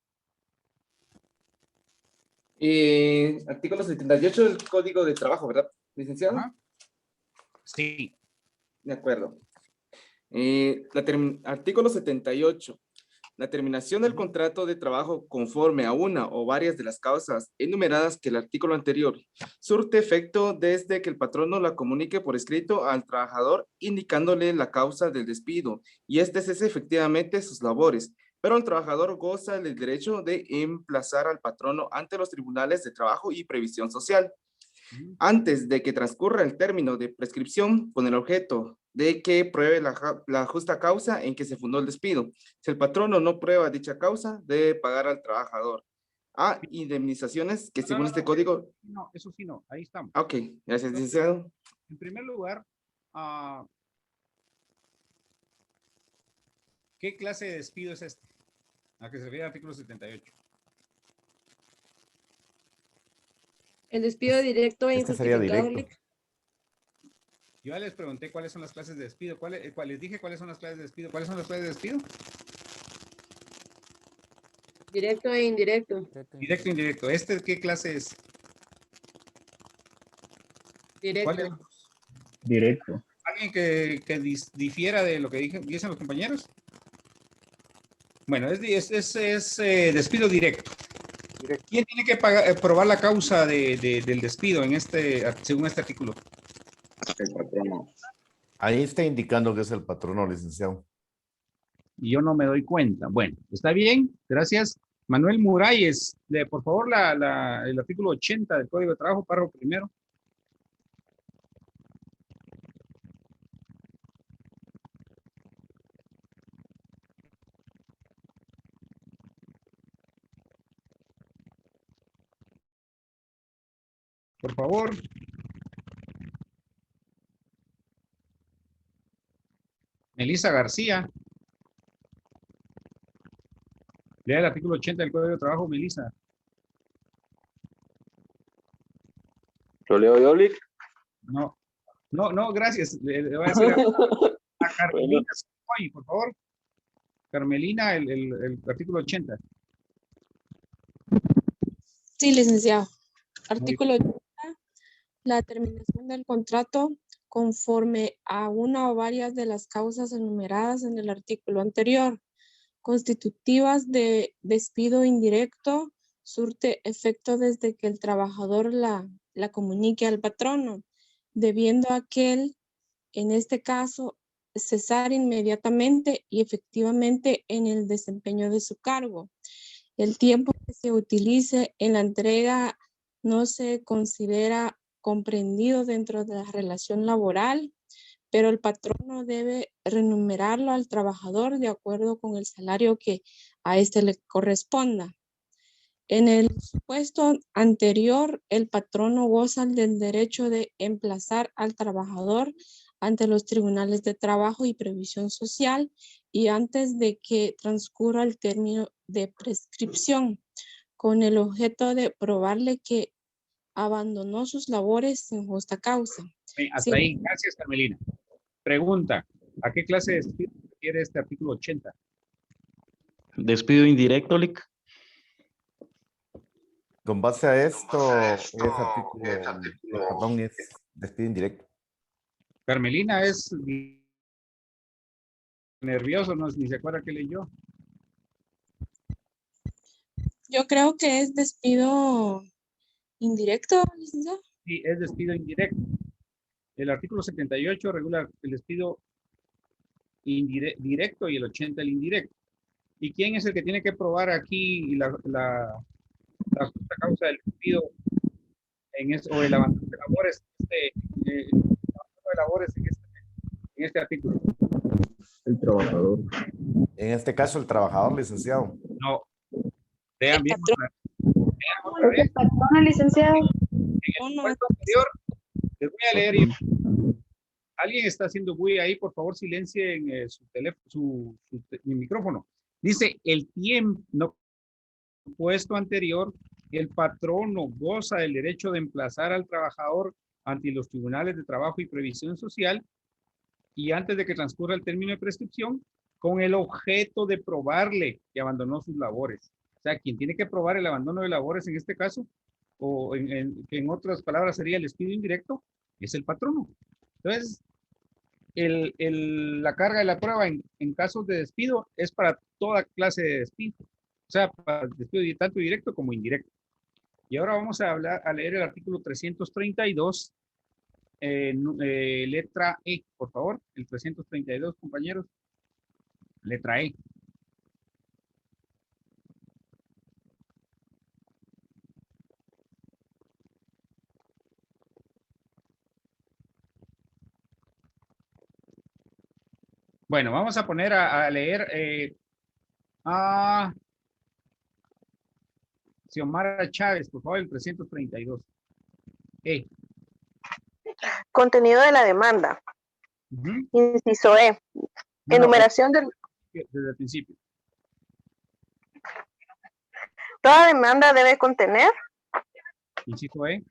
Artículo 78 del Código de Trabajo, ¿verdad, licenciado? Sí. De acuerdo. Artículo 78. La terminación del contrato de trabajo conforme a una o varias de las causas enumeradas que el artículo anterior surte efecto desde que el patrono la comunique por escrito al trabajador indicándole la causa del despido y este cese efectivamente sus labores, pero el trabajador goza del derecho de emplazar al patrono ante los tribunales de trabajo y previsión social antes de que transcurra el término de prescripción con el objeto de que pruebe la justa causa en que se fundó el despido. Si el patrono no prueba dicha causa, debe pagar al trabajador. Indemnizaciones que según este código... No, eso sí no, ahí estamos. Ok, gracias, licenciado. En primer lugar, ¿qué clase de despido es este? A que se refiere al artículo 78. El despido directo e Este sería injustificado. directo. Yo ya les pregunté cuáles son las clases de despido. Les dije cuáles son las clases de despido. ¿Cuáles son las clases de despido? Directo e indirecto. Directo e indirecto. ¿Este qué clase es? Directo. ¿Cuál es? Directo. ¿Alguien que difiera de lo que dicen los compañeros? Bueno, es despido directo. ¿Quién tiene que probar la causa del despido según este artículo? El patrono. Ahí está indicando que es el patrono, licenciado. Y yo no me doy cuenta. Bueno, está bien, gracias. Manuel Muralles, por favor, el artículo 80 del Código de Trabajo, párrafo primero. Por favor. Melissa García. Lea el artículo 80 del Código de Trabajo, Melissa. ¿Lo leo yo, Lic? No, gracias. Le voy a decir a Carmelina, por favor. Carmelina, el artículo 80. Sí, licenciado. Artículo 80. La terminación del contrato conforme a una o varias de las causas enumeradas en el artículo anterior, constitutivas de despido indirecto, surte efecto desde que el trabajador la comunique al patrono, debiendo aquel, en este caso, cesar inmediatamente y efectivamente en el desempeño de su cargo. El tiempo que se utilice en la entrega no se considera comprendido dentro de la relación laboral, pero el patrono debe remunerarlo al trabajador de acuerdo con el salario que a éste le corresponda. En el supuesto anterior, el patrono goza del derecho de emplazar al trabajador ante los tribunales de trabajo y previsión social y antes de que transcurra el término de prescripción, con el objeto de probarle que abandonó sus labores sin justa causa. Hasta ahí, gracias, Carmelina. Pregunta, ¿a qué clase de despido se refiere este artículo 80? Despido indirecto, Lic. Con base a esto, es despido indirecto. Carmelina es nervioso, ni se acuerda que leyó. Yo creo que es despido indirecto, licenciado. Sí, es despido indirecto. El artículo 78 regula el despido directo y el 80 el indirecto. ¿Y quién es el que tiene que probar aquí la justa causa del despido o el abandono de labores, abandono de labores en este artículo? El trabajador. En este caso, el trabajador, licenciado. No. Vean bien. Es el patrón, licenciado. En el puesto anterior, les voy a leer. Alguien está haciendo bulla ahí, por favor, silencien su teléfono, su micrófono. Dice, el tiempo, no, puesto anterior, el patrono goza del derecho de emplazar al trabajador ante los tribunales de trabajo y previsión social y antes de que transcurra el término de prescripción, con el objeto de probarle que abandonó sus labores. O sea, quien tiene que probar el abandono de labores en este caso, o en otras palabras sería el despido indirecto, es el patrono. Entonces, la carga de la prueba en casos de despido es para toda clase de despido. O sea, para el despido tanto directo como indirecto. Y ahora vamos a leer el artículo 332, letra E, por favor. El 332, compañeros. Letra E. Bueno, vamos a poner a leer a Xiomara Chávez, por favor, el 332. Contenido de la demanda. Inciso E. Enumeración del... Desde el principio. Toda demanda debe contener. Inciso E.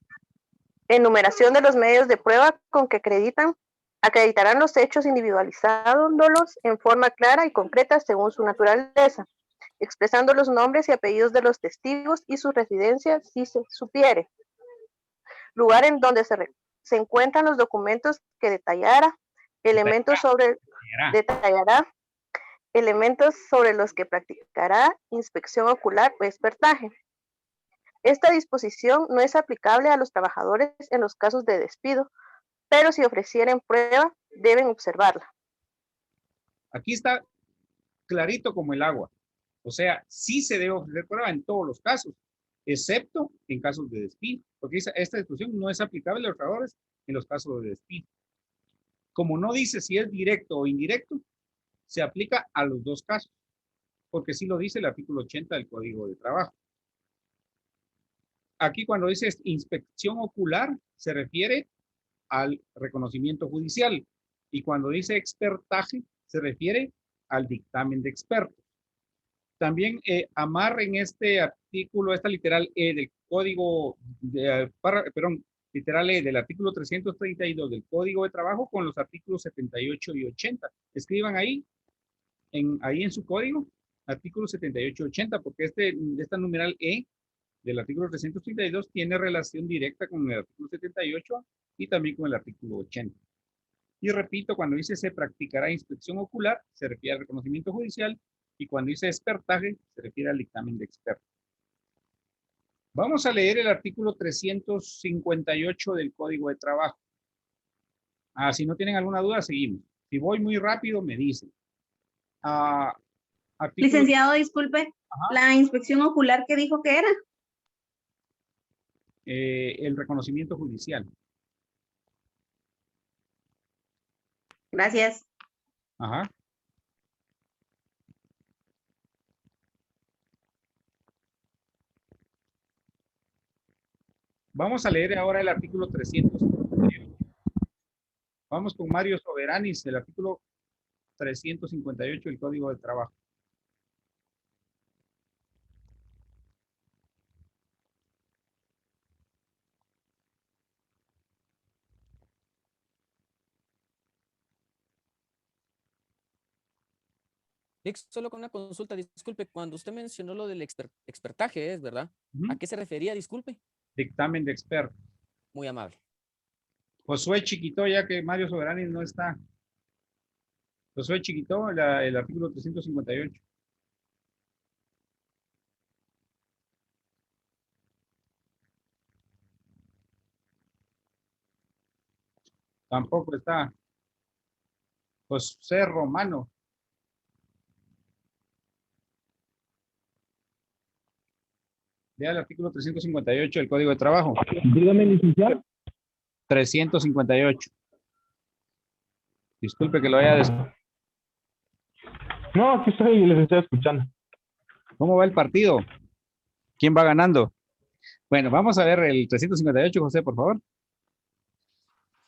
Enumeración de los medios de prueba con que acreditarán los hechos individualizándolos en forma clara y concreta según su naturaleza, expresando los nombres y apellidos de los testigos y su residencia si se supiere. Lugar en donde se encuentran los documentos que detallará elementos sobre los que practicará inspección ocular o expertaje. Esta disposición no es aplicable a los trabajadores en los casos de despido, pero si ofrecieren prueba, deben observarla. Aquí está clarito como el agua. O sea, sí se debe ofrecer prueba en todos los casos, excepto en casos de despido, porque esta disposición no es aplicable a los trabajadores en los casos de despido. Como no dice si es directo o indirecto, se aplica a los dos casos, porque sí lo dice el artículo 80 del Código de Trabajo. Aquí cuando dice inspección ocular, se refiere al reconocimiento judicial, y cuando dice expertaje, se refiere al dictamen de expertos. También amarren este artículo, esta literal E del Código, literal E del artículo 332 del Código de Trabajo con los artículos 78 y 80. Escriban ahí en su código, artículos 78 y 80, porque esta numeral E del artículo 332 tiene relación directa con el artículo 78 y también con el artículo 80. Y repito, cuando dice se practicará inspección ocular, se refiere al reconocimiento judicial, y cuando dice expertaje, se refiere al dictamen de experto. Vamos a leer el artículo 358 del Código de Trabajo. Si no tienen alguna duda, seguimos. Si voy muy rápido, me dicen. Licenciado, disculpe, la inspección ocular, ¿qué dijo que era? El reconocimiento judicial. Gracias. Ajá. Vamos a leer ahora el artículo 358. Vamos con Mario Soberanis, el artículo 358 del Código de Trabajo. Solo con una consulta, disculpe, cuando usted mencionó lo del expertaje, ¿es verdad? ¿A qué se refería, disculpe? Dictamen de experto. Muy amable. Josué Chiquito, ya que Mario Soberanis no está. Josué Chiquito, el artículo 358. Tampoco está. José Romano. Lea el artículo 358 del Código de Trabajo. Dígame, licenciado. 358. Disculpe que lo haya No, aquí estoy, licenciado, escuchando. ¿Cómo va el partido? ¿Quién va ganando? Bueno, vamos a ver el 358, José, por favor.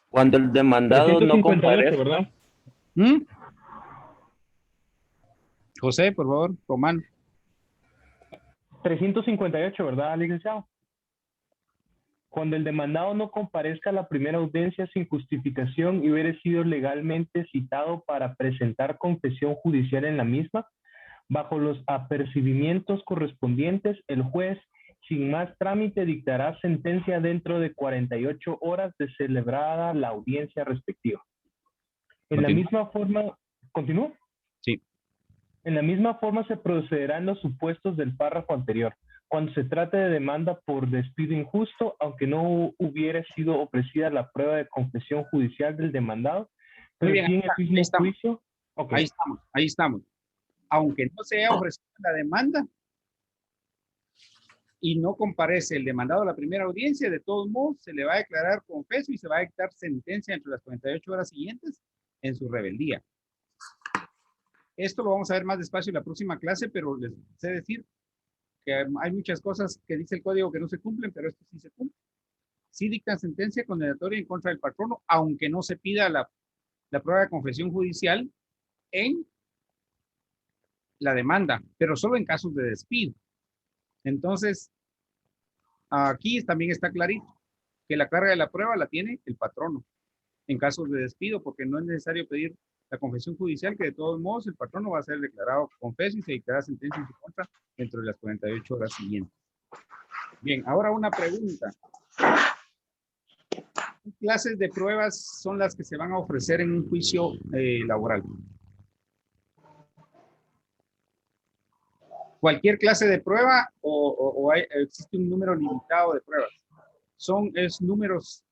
Cuando el demandado no 358, comparezca. ¿verdad? ¿Mm? José, por favor, Román. 358, ¿verdad, licenciado? Cuando el demandado no comparezca a la primera audiencia sin justificación y hubiere sido legalmente citado para presentar confesión judicial en la misma, bajo los apercibimientos correspondientes, el juez, sin más trámite, dictará sentencia dentro de 48 horas de celebrada la audiencia respectiva. En la misma forma, ¿continúo? Sí. En la misma forma se procederá en los supuestos del párrafo anterior, cuando se trate de demanda por despido injusto, aunque no hubiera sido ofrecida la prueba de confesión judicial del demandado, pero Muy bien, sí en el ahí mismo estamos. juicio. Ok. Ahí estamos. Aunque no se haya ofrecido la demanda y no comparece el demandado a la primera audiencia, de todos modos se le va a declarar confeso y se va a dictar sentencia entre las 48 horas siguientes en su rebeldía. Esto lo vamos a ver más despacio en la próxima clase, pero les sé decir que hay muchas cosas que dice el código que no se cumplen, pero esto sí se cumple. Sí dictan sentencia condenatoria en contra del patrono, aunque no se pida la prueba de confesión judicial en la demanda, pero solo en casos de despido. Entonces, aquí también está clarito que la carga de la prueba la tiene el patrono en casos de despido, porque no es necesario pedir la confesión judicial, que de todos modos el patrono va a ser declarado confeso y se dictará sentencia en su contra dentro de las 48 horas siguientes. Bien, ahora una pregunta. ¿Qué clases de pruebas son las que se van a ofrecer en un juicio laboral? ¿Cualquier clase de prueba o existe un número limitado de pruebas? ¿Es números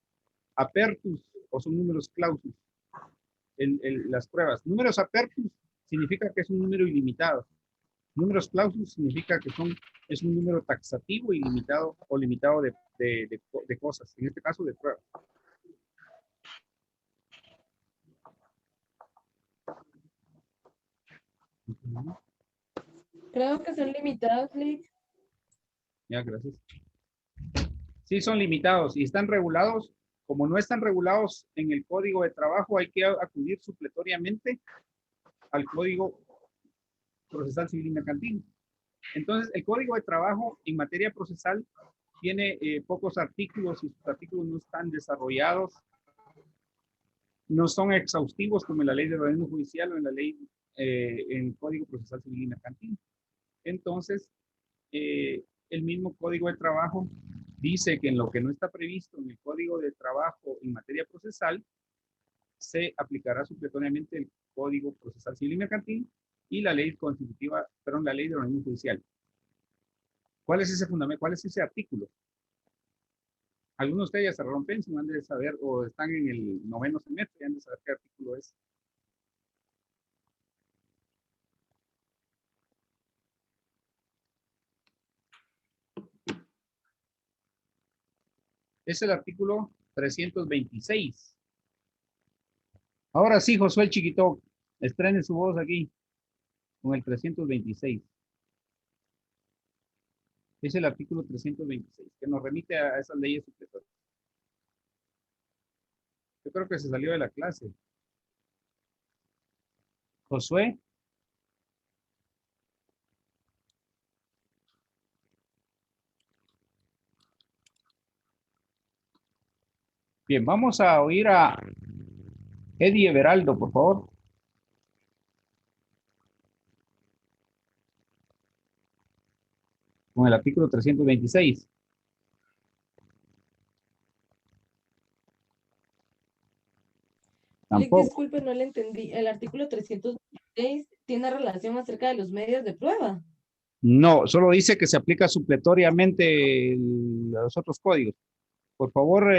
apertus o son números clausus? Las pruebas. Números apertus significa que es un número ilimitado. Números clausus significa que es un número taxativo ilimitado o limitado de cosas, en este caso de pruebas. Creo que son limitados, Lick. Ya, gracias. Sí, son limitados y están regulados. Como no están regulados en el Código de Trabajo, hay que acudir supletoriamente al Código Procesal Civil y Mercantil. Entonces, el Código de Trabajo en materia procesal tiene pocos artículos y sus artículos no están desarrollados, no son exhaustivos como en la Ley de Organismo Judicial o en la ley, en el Código Procesal Civil y Mercantil. Entonces, el mismo Código de Trabajo dice que en lo que no está previsto en el Código de Trabajo en materia procesal, se aplicará supletoriamente el Código Procesal Civil y Mercantil y la ley constitutiva, perdón, la ley de organismo judicial. ¿Cuál es ese fundamento? ¿Cuál es ese artículo? Algunos de ustedes ya cerraron pensum, han de saber, o están en el 9º semestre, han de saber qué artículo es. Es el artículo 326. Ahora sí, Josué Chiquito, estrene su voz aquí con el 326. Es el artículo 326, que nos remite a esas leyes supletorias. Yo creo que se salió de la clase. Josué. Bien, vamos a oír a Eddie Everaldo, por favor. Con el artículo 326. Tampoco. Disculpe, no le entendí. El artículo 326 tiene relación acerca de los medios de prueba. No, solo dice que se aplica supletoriamente los otros códigos. Por favor,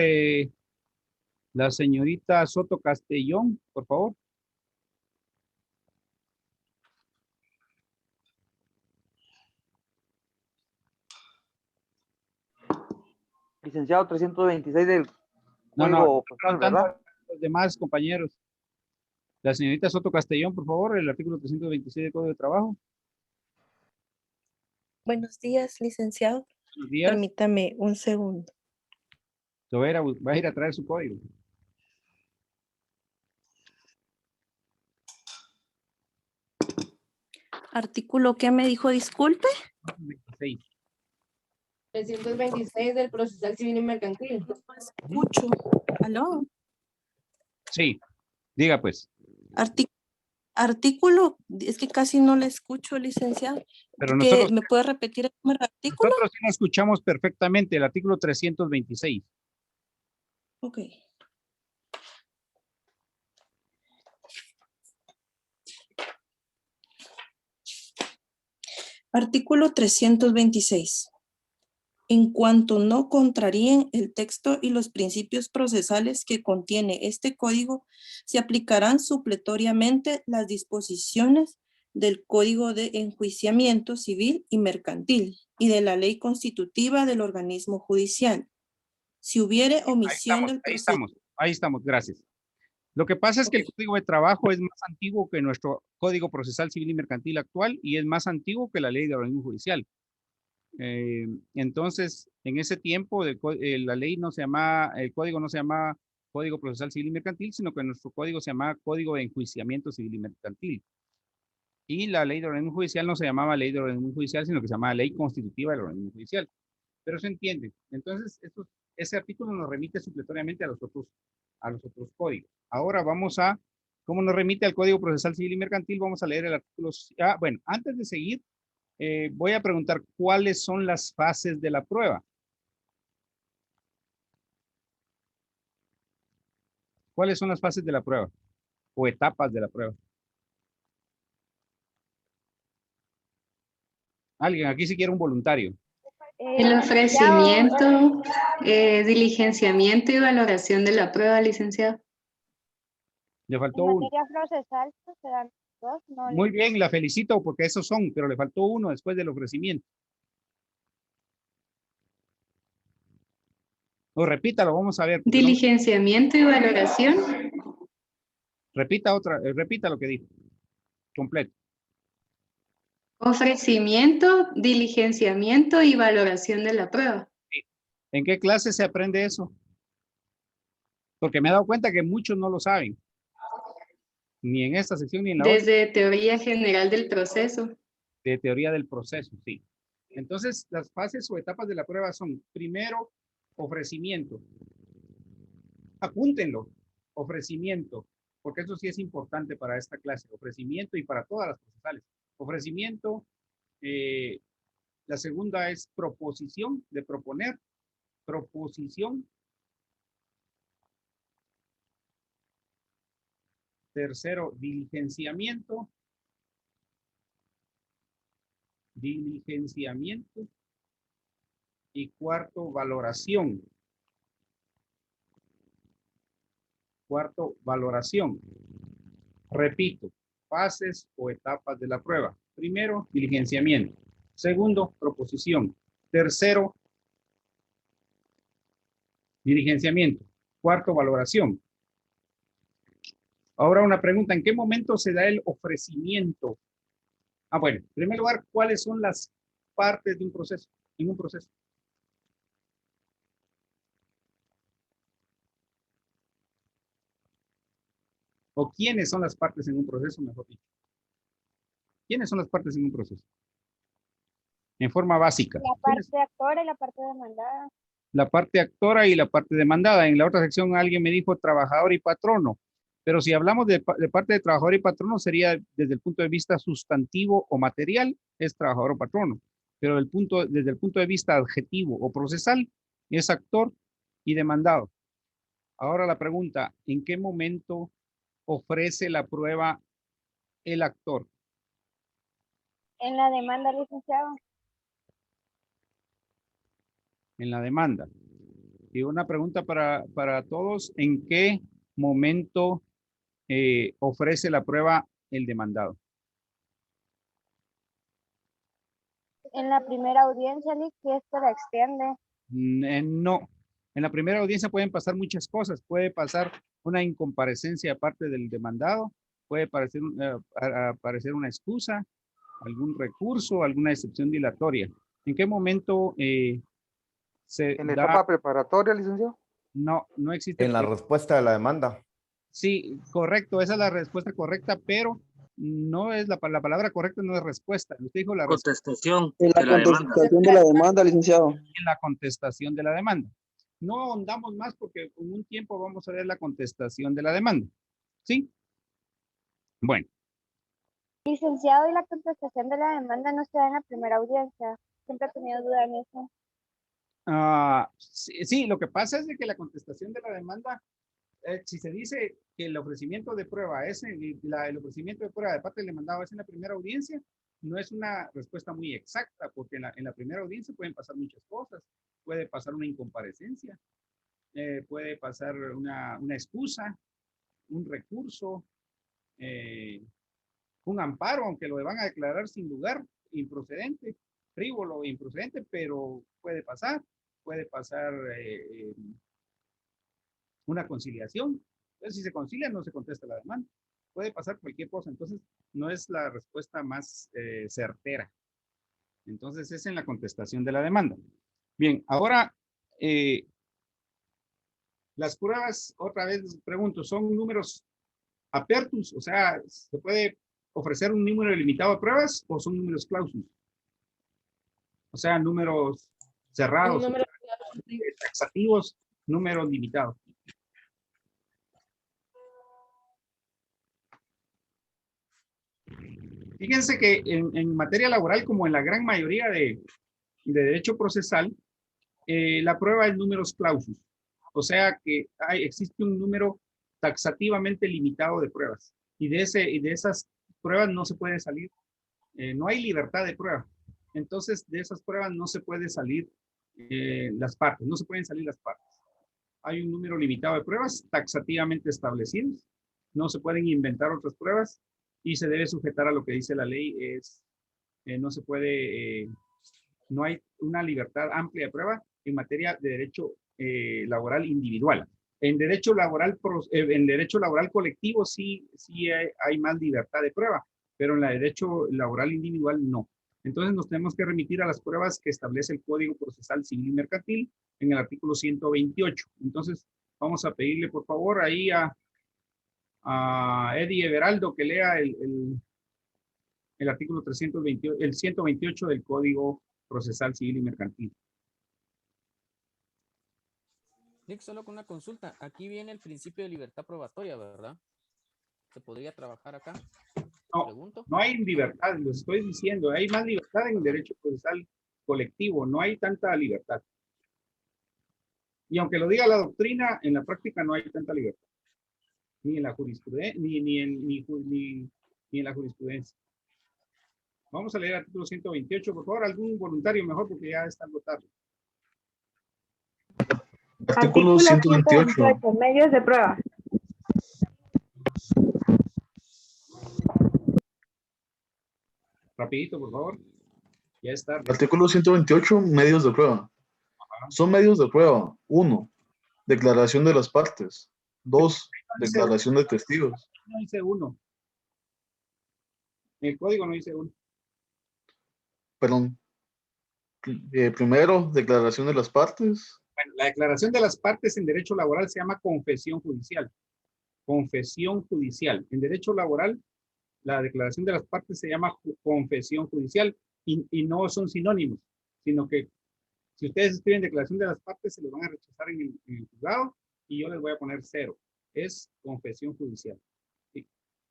La señorita Soto Castellón, por favor. Licenciado 326 del No, Código estoy Postal, preguntando ¿verdad? a los demás compañeros. La señorita Soto Castellón, por favor, el artículo 326 del Código de Trabajo. Buenos días, licenciado. Buenos días. Permítame un segundo. Va a ir a traer su código. Artículo, ¿qué me dijo? Disculpe. 26. 326 del procesal civil y mercantil. Escucho. ¿Aló? Sí, diga pues. Artículo, es que casi no le escucho, licenciado. Pero nosotros, ¿Me puede repetir el número de artículo? nosotros sí lo escuchamos perfectamente, el artículo 326. Ok. Artículo 326. En cuanto no contraríen el texto y los principios procesales que contiene este código, se aplicarán supletoriamente las disposiciones del Código de Enjuiciamiento Civil y Mercantil y de la ley constitutiva del organismo judicial. Si hubiere omisión del proceso. Ahí estamos, gracias. Lo que pasa es que el Código de Trabajo es más antiguo que nuestro Código Procesal Civil y Mercantil actual y es más antiguo que la ley de organismo judicial. Entonces, en ese tiempo, la ley no se llamaba, el código no se llamaba Código Procesal Civil y Mercantil, sino que nuestro código se llamaba Código de Enjuiciamiento Civil y Mercantil. Y la ley de organismo judicial no se llamaba ley de organismo judicial, sino que se llamaba ley constitutiva del organismo judicial. Pero se entiende. Entonces, ese artículo nos remite supletoriamente a los otros códigos. Ahora vamos a, ¿cómo nos remite al Código Procesal Civil y Mercantil? Vamos a leer el artículo. Bueno, antes de seguir, voy a preguntar cuáles son las fases de la prueba. ¿Cuáles son las fases de la prueba? O etapas de la prueba. Alguien, aquí si quiere un voluntario. El ofrecimiento, diligenciamiento y valoración de la prueba, licenciado. Le faltó En uno. materia procesal pues, se dan dos, ¿no? Muy bien, la felicito porque esos son, pero le faltó uno después del ofrecimiento. O repítalo, vamos a ver. Diligenciamiento y valoración. Repita lo que dijo. Completo. Ofrecimiento, diligenciamiento y valoración de la prueba. ¿En qué clase se aprende eso? Porque me he dado cuenta que muchos no lo saben. Ni en esta sección ni en la otra. Desde teoría general del proceso. De teoría del proceso, sí. Entonces, las fases o etapas de la prueba son, primero, ofrecimiento. Apúntenlo, ofrecimiento, porque eso sí es importante para esta clase, ofrecimiento y para todas las procesales. Ofrecimiento, la segunda es proposición, de proponer, proposición. Tercero, diligenciamiento. Diligenciamiento. Y cuarto, valoración. Cuarto, valoración. Repito, fases o etapas de la prueba. Primero, diligenciamiento. Segundo, proposición. Tercero, diligenciamiento. Cuarto, valoración. Ahora una pregunta, ¿en qué momento se da el ofrecimiento? Bueno, en primer lugar, ¿cuáles son las partes de un proceso? En un proceso. ¿O quiénes son las partes en un proceso, mejor dicho? ¿Quiénes son las partes en un proceso? En forma básica. La parte actora y la parte demandada. La parte actora y la parte demandada. En la otra sección alguien me dijo trabajador y patrono. Pero si hablamos de parte de trabajador y patrono, sería desde el punto de vista sustantivo o material, es trabajador o patrono. Pero desde el punto de vista adjetivo o procesal, es actor y demandado. Ahora la pregunta, ¿en qué momento ofrece la prueba el actor? En la demanda, licenciado. En la demanda. Y una pregunta para todos, ¿en qué momento ofrece la prueba el demandado? En la primera audiencia, Lick, si esto la extiende. No. En la primera audiencia pueden pasar muchas cosas. Puede pasar una incomparecencia aparte del demandado, puede aparecer una excusa, algún recurso, alguna excepción dilatoria. ¿En qué momento se ¿En la da? etapa preparatoria, licenciado? No existe. En la respuesta de la demanda. Sí, correcto, esa es la respuesta correcta, pero no es la palabra correcta, no es respuesta. Usted dijo la Contestación En la de la demanda. contestación de la demanda, licenciado. En la contestación de la demanda. No ahondamos más porque en un tiempo vamos a ver la contestación de la demanda. ¿Sí? Bueno. Licenciado, y la contestación de la demanda no se da en la primera audiencia. Siempre he tenido duda en eso. Sí, lo que pasa es de que la contestación de la demanda, si se dice que el ofrecimiento de prueba es el ofrecimiento de prueba de parte del demandado es en la primera audiencia, no es una respuesta muy exacta, porque en la primera audiencia pueden pasar muchas cosas. Puede pasar una incomparecencia, puede pasar una excusa, un recurso, un amparo, aunque lo van a declarar sin lugar, improcedente, frívolo o improcedente, pero puede pasar una conciliación. Entonces, si se concilia, no se contesta la demanda. Puede pasar cualquier cosa. Entonces, no es la respuesta más certera. Entonces, es en la contestación de la demanda. Bien, ahora, las pruebas, otra vez les pregunto, ¿son números apertus? O sea, ¿se puede ofrecer un número limitado de pruebas o son números clausus? O sea, números cerrados, taxativos, números limitados. Fíjense que en materia laboral, como en la gran mayoría de derecho procesal, la prueba es números clausus. O sea que existe un número taxativamente limitado de pruebas. Y de esas pruebas no se puede salir. No hay libertad de prueba. Entonces, de esas pruebas no se puede salir las partes. No se pueden salir las partes. Hay un número limitado de pruebas taxativamente establecidos. No se pueden inventar otras pruebas y se debe sujetar a lo que dice la ley. No se puede, no hay una libertad amplia de prueba en materia de derecho laboral individual. En derecho laboral colectivo sí hay más libertad de prueba, pero en el derecho laboral individual no. Entonces nos tenemos que remitir a las pruebas que establece el Código Procesal Civil y Mercantil en el artículo 128. Entonces vamos a pedirle por favor ahí a Eddie Everaldo que lea el artículo 328, el 128 del Código Procesal Civil y Mercantil. Nick, solo con una consulta. Aquí viene el principio de libertad probatoria, ¿verdad? ¿Se podría trabajar acá? No hay libertad, lo estoy diciendo. Hay más libertad en el derecho procesal colectivo. No hay tanta libertad. Y aunque lo diga la doctrina, en la práctica no hay tanta libertad. Ni en la jurisprudencia, ni en la jurisprudencia. Vamos a leer el artículo 128, por favor, algún voluntario mejor porque ya está algo tarde. Artículo 128. Medios de prueba. Rapidito, por favor. Ya está. Artículo 128, medios de prueba. Son medios de prueba. 1. Declaración de las partes. 2. Declaración de testigos. No dice 1. El código no dice 1. Perdón. Primero, declaración de las partes. Bueno, la declaración de las partes en derecho laboral se llama confesión judicial. Confesión judicial. En derecho laboral, la declaración de las partes se llama confesión judicial y no son sinónimos, sino que si ustedes escriben declaración de las partes, se lo van a rechazar en el juzgado y yo les voy a poner 0. Es confesión judicial. Sí.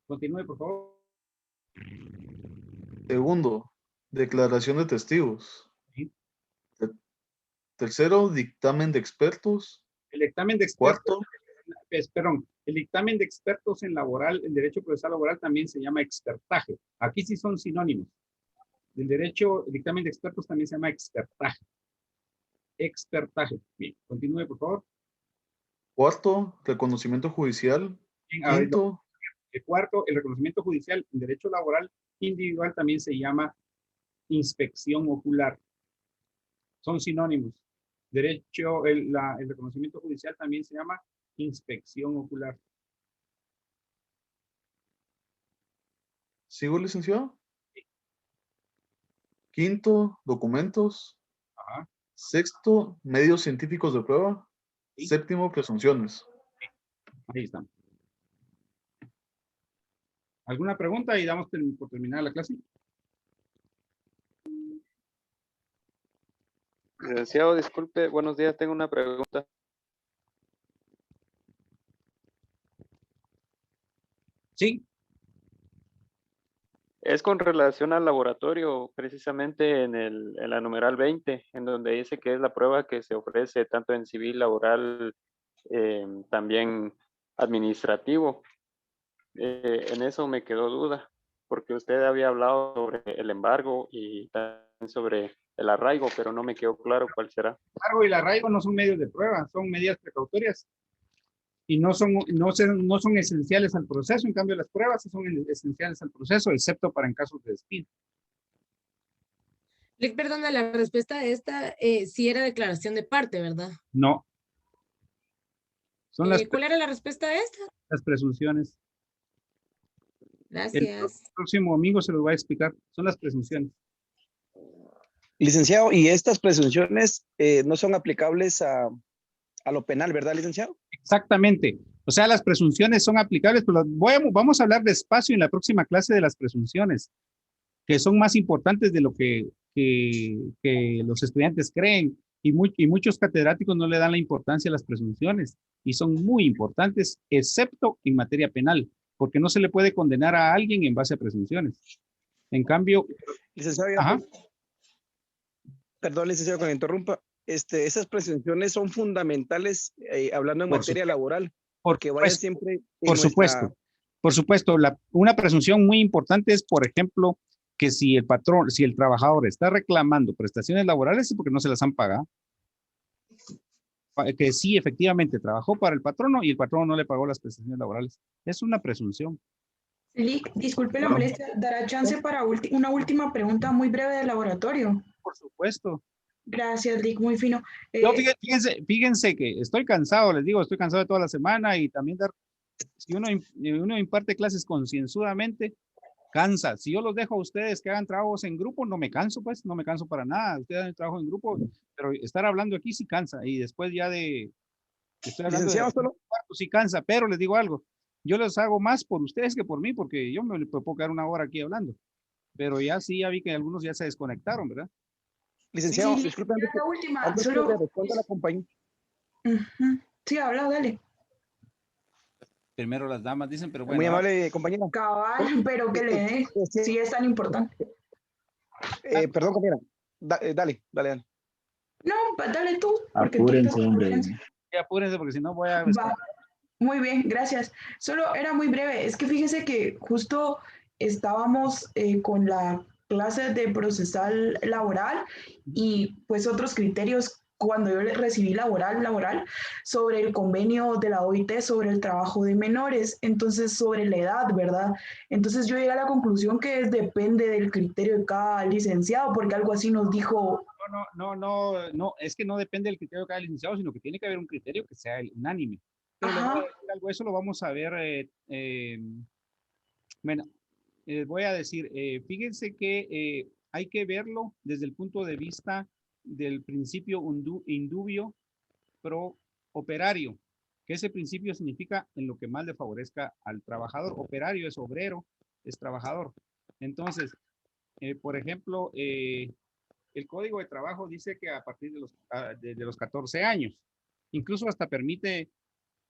Continúe, por favor. Segundo, declaración de testigos. Sí. Tercero, dictamen de expertos. El dictamen de expertos. Cuarto, El dictamen de expertos en derecho procesal laboral también se llama expertaje. Aquí sí son sinónimos. El dictamen de expertos también se llama expertaje. expertaje. Bien, continúe, por favor. Cuarto, reconocimiento judicial. Bien, a ver, Quinto, el cuarto, el reconocimiento judicial en derecho laboral individual también se llama inspección ocular. Son sinónimos. Derecho, el reconocimiento judicial también se llama inspección ocular. ¿sigo, licenciado? Quinto, documentos. Ajá. Sexto, medios científicos de prueba. Sí. Séptimo, presunciones. Ahí están. ¿Alguna pregunta? Y damos por terminar la clase. Licenciado, disculpe, buenos días, tengo una pregunta. Sí. Es con relación al laboratorio, precisamente en la numeral 20, en donde dice que es la prueba que se ofrece tanto en civil, laboral, también administrativo. En eso me quedó duda, porque usted había hablado sobre el embargo y también sobre el arraigo, pero no me quedó claro cuál será. El embargo y el arraigo no son medios de prueba, son medidas precautorias. Y no son esenciales al proceso. En cambio, las pruebas sí son esenciales al proceso, excepto para en casos de despido. Perdona, la respuesta de esta sí era declaración de parte, ¿verdad? No. Son ¿Cuál era la respuesta de esta? las presunciones. Gracias. El próximo domingo se los voy a explicar. Son las presunciones. Licenciado, y estas presunciones no son aplicables a lo penal, ¿verdad, licenciado? Exactamente. O sea, las presunciones son aplicables, pero vamos a hablar despacio en la próxima clase de las presunciones, que son más importantes de lo que los estudiantes creen. Y muchos catedráticos no le dan la importancia a las presunciones. Y son muy importantes, excepto en materia penal, porque no se le puede condenar a alguien en base a presunciones. En cambio... Licenciado, ajá. Perdón, licenciado, que me interrumpa. Esas presunciones son fundamentales hablando en materia laboral, porque vaya siempre... Por supuesto, una presunción muy importante es, por ejemplo, que si el trabajador está reclamando prestaciones laborales es porque no se las han pagado. Que sí, efectivamente, trabajó para el patrono y el patrono no le pagó las prestaciones laborales. Es una presunción. Lic, disculpe la molestia, ¿dará chance para una última pregunta muy breve del laboratorio? Por supuesto. Gracias, Lic, muy fino. Yo, fíjense que estoy cansado, les digo, estoy cansado de toda la semana y también si uno imparte clases concienzudamente, cansa. Si yo los dejo a ustedes que hagan trabajos en grupo, no me canso, pues, no me canso para nada. Ustedes hacen trabajo en grupo, pero estar hablando aquí sí cansa. Y después ya estoy hablando de cuarto, sí cansa, pero les digo algo. Yo les hago más por ustedes que por mí, porque yo me puedo quedar una hora aquí hablando. Pero ya vi que algunos ya se desconectaron, ¿verdad? Licenciado, Sí, disculpe, la última, antes solo... que le responda a la compañía. Sí, habla, dale. Primero las damas dicen, pero bueno. Muy amable, compañera. Cabal, pero que le dé, sí es tan importante. Perdón, compañera. Dale. No, dale tú. Apúrense, hombre. Apúrense, porque si no voy a... Muy bien, gracias. Solo era muy breve. Es que fíjese que justo estábamos con la clase de procesal laboral y pues otros criterios cuando yo recibí laboral sobre el convenio de la OIT sobre el trabajo de menores, entonces sobre la edad, ¿verdad? Entonces yo llegué a la conclusión que depende del criterio de cada licenciado, porque algo así nos dijo... No, es que no depende del criterio de cada licenciado, sino que tiene que haber un criterio que sea unánime. Pero les voy a decir algo, eso lo vamos a ver, bueno, les voy a decir, fíjense que hay que verlo desde el punto de vista del principio indubio pro operario, que ese principio significa en lo que más le favorezca al trabajador. Operario es obrero, es trabajador. Entonces, por ejemplo, el Código de Trabajo dice que a partir de los 14 años, incluso hasta permite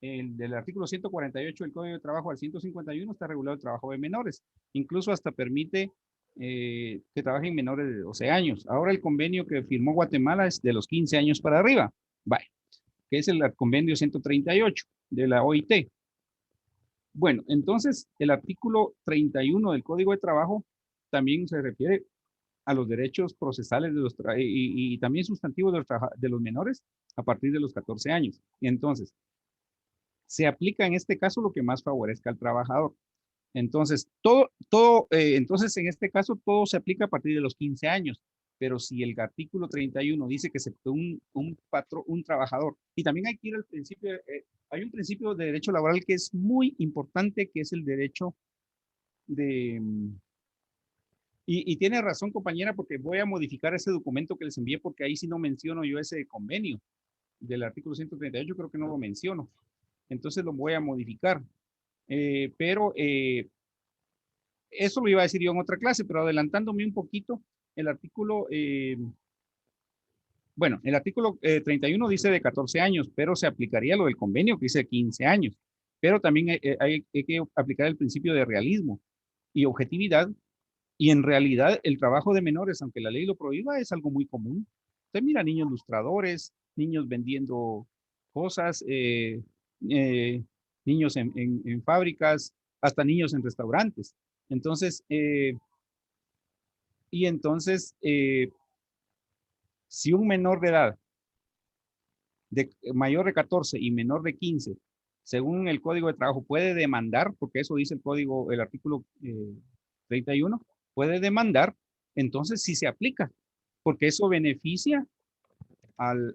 del artículo 148 del Código de Trabajo al 151 está regulado el trabajo de menores. Incluso hasta permite que trabajen menores de 12 años. Ahora el convenio que firmó Guatemala es de los 15 años para arriba. Vale. Que es el convenio 138 de la OIT. Bueno, entonces el artículo 31 del Código de Trabajo también se refiere a los derechos procesales de los y también sustantivos de los menores a partir de los 14 años. Y entonces, se aplica en este caso lo que más favorezca al trabajador. Entonces, entonces en este caso todo se aplica a partir de los 15 años. Pero si el artículo 31 dice que un trabajador, y también hay que ir al principio, hay un principio de derecho laboral que es muy importante, que es el derecho de... Y tiene razón, compañera, porque voy a modificar ese documento que les envié, porque ahí sí no menciono yo ese convenio del artículo 138, creo que no lo menciono. Entonces lo voy a modificar. Pero eso lo iba a decir yo en otra clase, pero adelantándome un poquito, el artículo, el artículo 31 dice de 14 años, pero se aplicaría lo del convenio que dice 15 años. Pero también hay que aplicar el principio de realismo y objetividad. Y en realidad el trabajo de menores, aunque la ley lo prohíba, es algo muy común. Usted mira niños ilustradores, niños vendiendo cosas, niños en fábricas, hasta niños en restaurantes. Entonces, si un menor de edad, mayor de 14 y menor de 15, según el Código de Trabajo, puede demandar, porque eso dice el artículo 31, puede demandar, entonces sí se aplica, porque eso beneficia al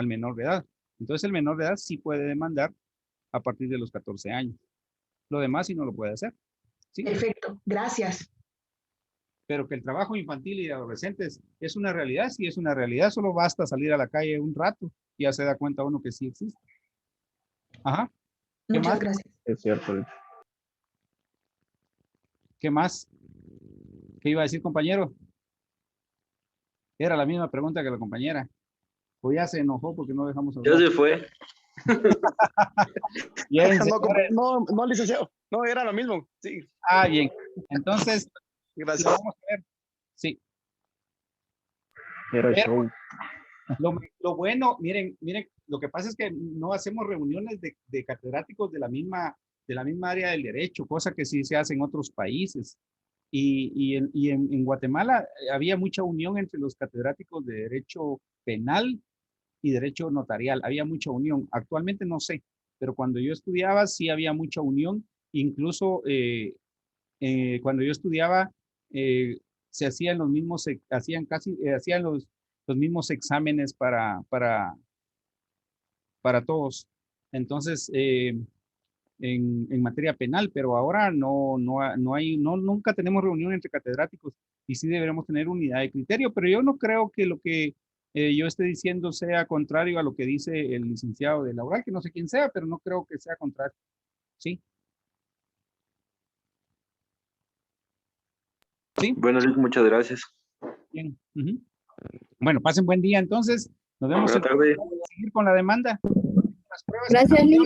menor de edad. Entonces el menor de edad sí puede demandar a partir de los 14 años. Lo demás sí no lo puede hacer. ¿Sí? Perfecto, gracias. Pero que el trabajo infantil y de adolescentes es una realidad, sí es una realidad, solo basta salir a la calle un rato y ya se da cuenta uno que sí existe. Ajá. ¿Qué Muchas más? gracias. Es cierto. ¿Qué más? ¿Qué iba a decir, compañero? Era la misma pregunta que la compañera. O ya se enojó porque no dejamos hablar. Ya se fue. Bien, no, licenciado. No, era lo mismo. Sí. Ah, bien. Entonces, gracias. Lo vamos a ver. Sí. Era show. Lo bueno, miren, lo que pasa es que no hacemos reuniones de catedráticos de la misma área del derecho, cosa que sí se hace en otros países. Y en Guatemala había mucha unión entre los catedráticos de derecho penal y derecho notarial. Había mucha unión. Actualmente no sé, pero cuando yo estudiaba sí había mucha unión. Incluso cuando yo estudiaba se hacían los mismos, hacían los mismos exámenes para todos. Entonces, en materia penal, pero ahora nunca tenemos reunión entre catedráticos y sí deberemos tener unidad de criterio, pero yo no creo que lo que yo esté diciendo sea contrario a lo que dice el licenciado de laboral, que no sé quién sea, pero no creo que sea contrario. ¿Sí? ¿Sí? Bueno, Luis, muchas gracias. Bien. Bueno, pasen buen día entonces. Nos vemos. Buena tarde. Seguir con la demanda. Gracias, Luis.